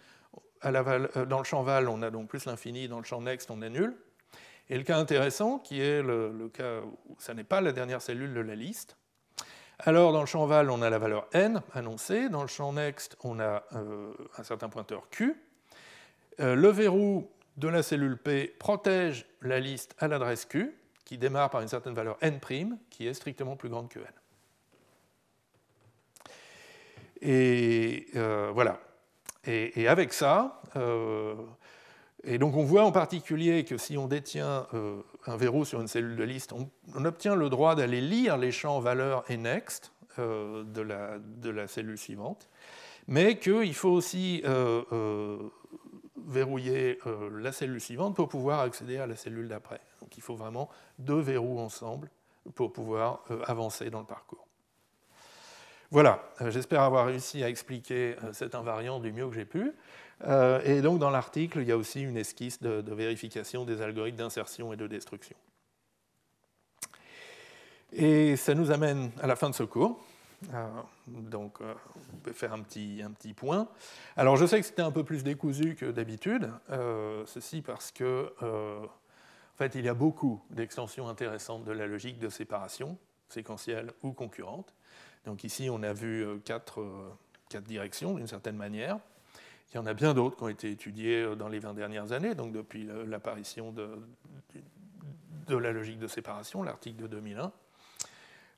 Dans le champ val, on a donc plus l'infini, dans le champ next, on annule. Et le cas intéressant, qui est le cas où ça n'est pas la dernière cellule de la liste. Alors dans le champ val, on a la valeur n annoncée. Dans le champ next, on a un certain pointeur q. Le verrou de la cellule P protège la liste à l'adresse q, qui démarre par une certaine valeur n', qui est strictement plus grande que n. Et voilà. Et avec ça, et donc on voit en particulier que si on détient un verrou sur une cellule de liste, on obtient le droit d'aller lire les champs valeur et next de la cellule suivante, mais qu'il faut aussi verrouiller la cellule suivante pour pouvoir accéder à la cellule d'après. Donc il faut vraiment deux verrous ensemble pour pouvoir avancer dans le parcours. Voilà, j'espère avoir réussi à expliquer cet invariant du mieux que j'ai pu. Et donc dans l'article, il y a aussi une esquisse de vérification des algorithmes d'insertion et de destruction. Et ça nous amène à la fin de ce cours. Donc, on peut faire un petit point. Alors, je sais que c'était un peu plus décousu que d'habitude, ceci parce que, en fait, il y a beaucoup d'extensions intéressantes de la logique de séparation, séquentielle ou concurrente. Donc ici, on a vu quatre directions, d'une certaine manière. Il y en a bien d'autres qui ont été étudiées dans les 20 dernières années, donc depuis l'apparition de la logique de séparation, l'article de 2001.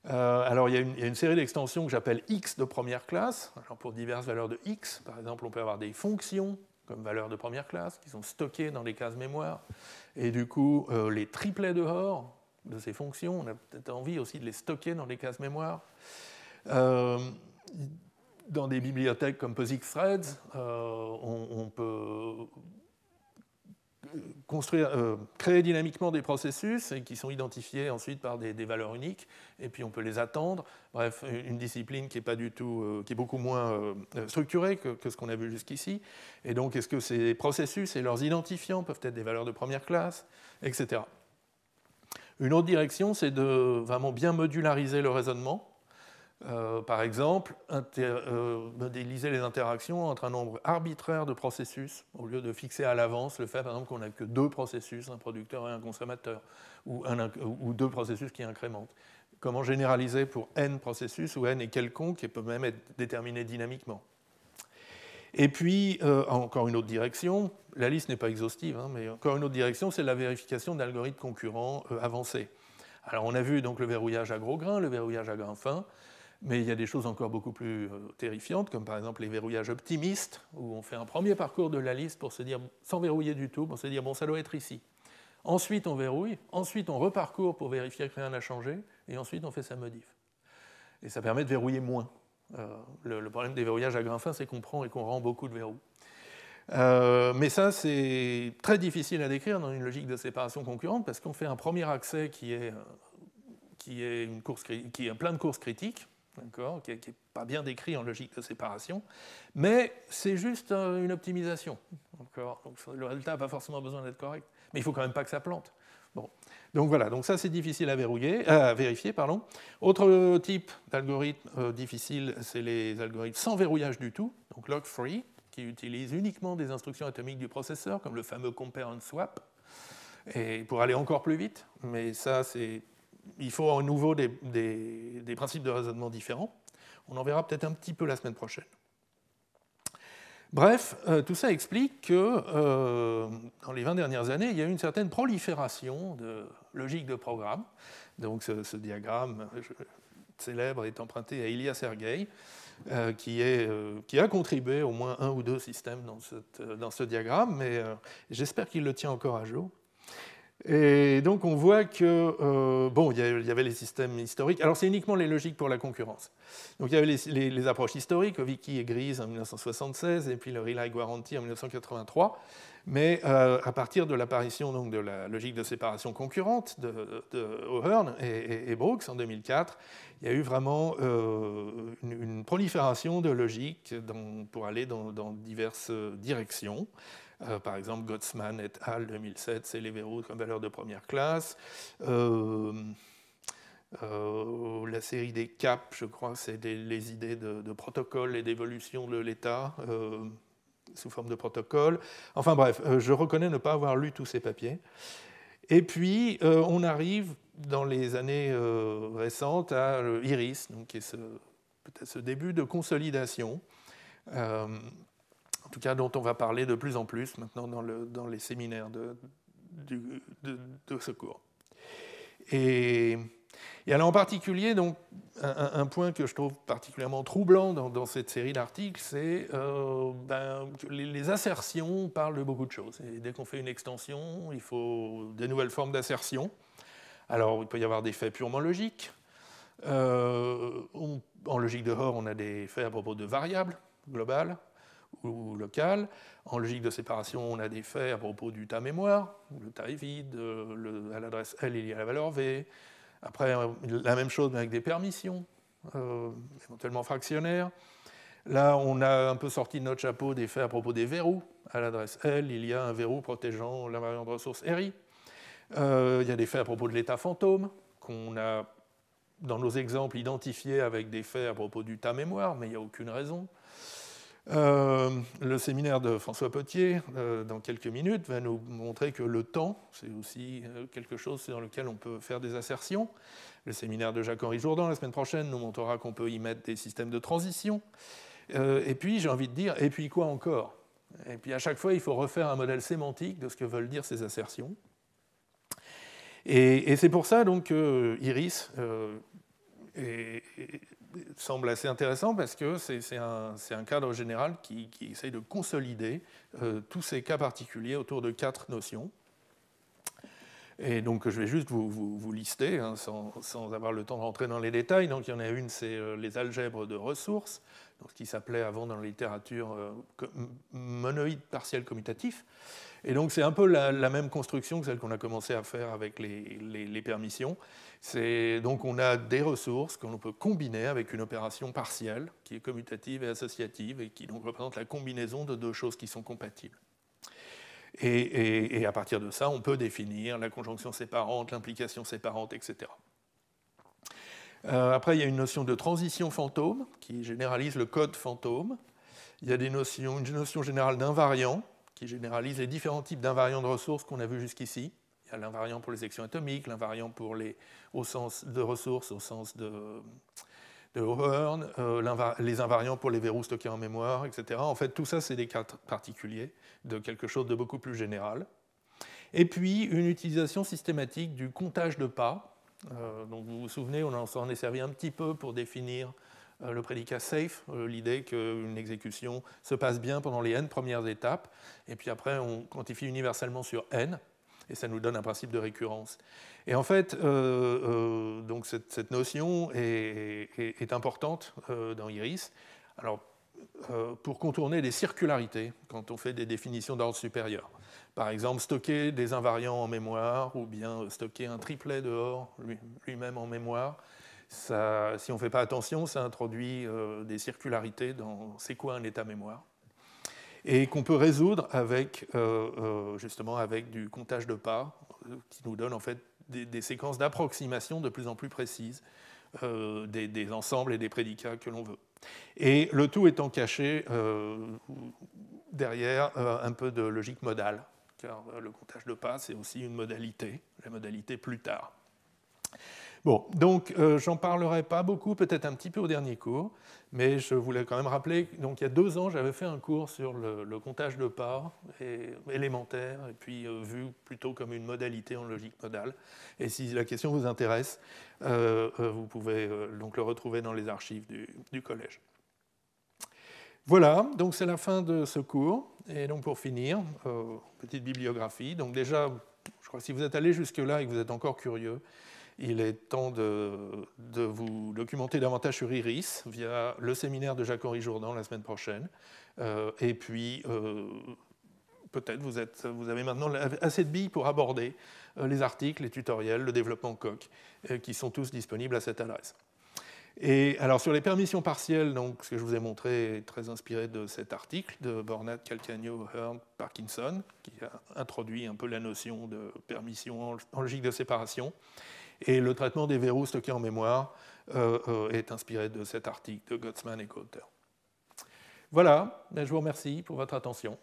Alors, il y a une série d'extensions que j'appelle X de première classe. Alors, pour diverses valeurs de X, par exemple, on peut avoir des fonctions comme valeurs de première classe qui sont stockées dans les cases mémoire. Et du coup, les triplets de Hoare de ces fonctions, on a peut-être envie aussi de les stocker dans les cases mémoire. Dans des bibliothèques comme POSIX-Threads, on peut créer dynamiquement des processus et qui sont identifiés ensuite par des valeurs uniques, et puis on peut les attendre. Bref, une discipline qui est pas du tout, qui est beaucoup moins structurée que ce qu'on a vu jusqu'ici. Et donc, est-ce que ces processus et leurs identifiants peuvent être des valeurs de première classe, etc. Une autre direction, c'est de vraiment bien modulariser le raisonnement. Par exemple, modéliser les interactions entre un nombre arbitraire de processus, au lieu de fixer à l'avance le fait, par exemple, qu'on n'a que deux processus, un producteur et un consommateur, ou deux processus qui incrémentent. Comment généraliser pour n processus, où n est quelconque et peut même être déterminé dynamiquement. Et puis, encore une autre direction, la liste n'est pas exhaustive, hein, mais encore une autre direction, c'est la vérification d'algorithmes concurrents avancés. Alors, on a vu donc le verrouillage à gros grains, le verrouillage à grains fins. Mais il y a des choses encore beaucoup plus terrifiantes, comme par exemple les verrouillages optimistes, où on fait un premier parcours de la liste pour se dire, sans verrouiller du tout, pour se dire, bon, ça doit être ici. Ensuite, on verrouille, ensuite, on reparcourt pour vérifier que rien n'a changé, et ensuite, on fait sa modif. Et ça permet de verrouiller moins. Le problème des verrouillages à grains fins, c'est qu'on prend et qu'on rend beaucoup de verrous. Mais ça, c'est très difficile à décrire dans une logique de séparation concurrente, parce qu'on fait un premier accès qui est plein de courses critiques, qui n'est pas bien décrit en logique de séparation, mais c'est juste une optimisation. Donc, le résultat n'a pas forcément besoin d'être correct, mais il ne faut quand même pas que ça plante. Bon. Donc voilà, donc ça c'est difficile à vérifier. Autre type d'algorithme difficile, c'est les algorithmes sans verrouillage du tout, donc log-free, qui utilisent uniquement des instructions atomiques du processeur, comme le fameux compare and swap, et pour aller encore plus vite, mais ça c'est... Il faut à nouveau des principes de raisonnement différents. On en verra peut-être un petit peu la semaine prochaine. Bref, tout ça explique que dans les 20 dernières années, il y a eu une certaine prolifération de logique de programme. Donc ce diagramme célèbre est emprunté à Ilya Sergey, qui a contribué au moins un ou deux systèmes dans ce diagramme, mais j'espère qu'il le tient encore à jour. Et donc on voit que, bon, il y avait les systèmes historiques. Alors c'est uniquement les logiques pour la concurrence. Donc il y avait les approches historiques, Wiki et Grise en 1976, et puis le Relay Guarantee en 1983. Mais à partir de l'apparition donc, de la logique de séparation concurrente de O'Hearn et Brooks en 2004, il y a eu vraiment une prolifération de logiques pour aller dans diverses directions. Par exemple, Gottsman et al. 2007, c'est les verrous comme valeur de première classe. La série des CAP, je crois, c'est les idées de protocole et d'évolution de l'État sous forme de protocole. Enfin bref, je reconnais ne pas avoir lu tous ces papiers. Et puis, on arrive dans les années récentes à Iris, donc, qui est peut-être ce début de consolidation. En tout cas dont on va parler de plus en plus maintenant dans les séminaires de ce cours. Et alors en particulier, donc, un point que je trouve particulièrement troublant dans cette série d'articles, c'est que les assertions parlent de beaucoup de choses. Et dès qu'on fait une extension, il faut des nouvelles formes d'assertion. Alors il peut y avoir des faits purement logiques. En logique de Hoare, on a des faits à propos de variables globales ou locales. En logique de séparation, on a des faits à propos du tas mémoire, le tas est vide, à l'adresse L, il y a la valeur V. Après, la même chose mais avec des permissions, éventuellement fractionnaires. Là, on a un peu sorti de notre chapeau des faits à propos des verrous. À l'adresse L, il y a un verrou protégeant l'invariant de ressource RI. Il y a des faits à propos de l'état fantôme, qu'on a dans nos exemples, identifiés avec des faits à propos du tas mémoire, mais il n'y a aucune raison. Le séminaire de François Potier, dans quelques minutes, va nous montrer que le temps, c'est aussi quelque chose dans lequel on peut faire des assertions. Le séminaire de Jacques-Henri Jourdan, la semaine prochaine, nous montrera qu'on peut y mettre des systèmes de transition. Et puis, j'ai envie de dire, et puis quoi encore? Et puis, à chaque fois, il faut refaire un modèle sémantique de ce que veulent dire ces assertions. Et c'est pour ça donc, que Iris semble assez intéressant, parce que c'est un cadre général qui essaye de consolider tous ces cas particuliers autour de 4 notions. Et donc je vais juste vous lister, hein, sans avoir le temps de rentrer dans les détails. Donc il y en a une, c'est les algèbres de ressources, donc ce qui s'appelait avant dans la littérature monoïde partiel commutatif. Et donc c'est un peu la même construction que celle qu'on a commencé à faire avec les permissions. Donc on a des ressources qu'on peut combiner avec une opération partielle qui est commutative et associative et qui donc représente la combinaison de 2 choses qui sont compatibles. Et à partir de ça, on peut définir la conjonction séparante, l'implication séparante, etc. Après, il y a une notion de transition fantôme qui généralise le code fantôme. Il y a une notion générale d'invariant qui généralise les différents types d'invariants de ressources qu'on a vus jusqu'ici. Il y a l'invariant pour les sections atomiques, l'invariant au sens de ressources, au sens de O'Hearn, les invariants pour les verrous stockés en mémoire, etc. En fait, tout ça, c'est des cas particuliers de quelque chose de beaucoup plus général. Et puis, une utilisation systématique du comptage de pas. Donc, vous vous souvenez, on s'en est servi un petit peu pour définir le prédicat safe, l'idée qu'une exécution se passe bien pendant les n premières étapes, et puis après, on quantifie universellement sur n, et ça nous donne un principe de récurrence. Et en fait, donc cette notion est importante dans Iris. Alors, pour contourner les circularités quand on fait des définitions d'ordre supérieur. Par exemple, stocker des invariants en mémoire ou bien stocker un triplet dehors lui-même en mémoire. Ça, si on ne fait pas attention, ça introduit des circularités dans c'est quoi un état mémoire. Et qu'on peut résoudre avec, justement avec du comptage de pas qui nous donne en fait des séquences d'approximation de plus en plus précises des ensembles et des prédicats que l'on veut. Et le tout étant caché derrière un peu de logique modale, car le comptage de pas, c'est aussi une modalité, la modalité plus tard. Bon, donc j'en parlerai pas beaucoup, peut-être un petit peu au dernier cours, mais je voulais quand même rappeler, donc il y a 2 ans, j'avais fait un cours sur le comptage de pas élémentaire, et puis vu plutôt comme une modalité en logique modale. Et si la question vous intéresse, vous pouvez donc le retrouver dans les archives du collège. Voilà, donc c'est la fin de ce cours. Et donc pour finir, petite bibliographie. Donc déjà, je crois que si vous êtes allé jusque-là et que vous êtes encore curieux, il est temps de vous documenter davantage sur Iris via le séminaire de Jacques-Henri Jourdan la semaine prochaine. Et puis, peut-être vous avez maintenant assez de billes pour aborder les articles, les tutoriels, le développement Coq, qui sont tous disponibles à cette adresse. Et alors sur les permissions partielles, donc, ce que je vous ai montré est très inspiré de cet article de Bornat, Calcagno, Hearn, Parkinson, qui a introduit un peu la notion de permission en logique de séparation. Et le traitement des verrous stockés en mémoire est inspiré de cet article de Gottesman et co-auteurs. Voilà, je vous remercie pour votre attention.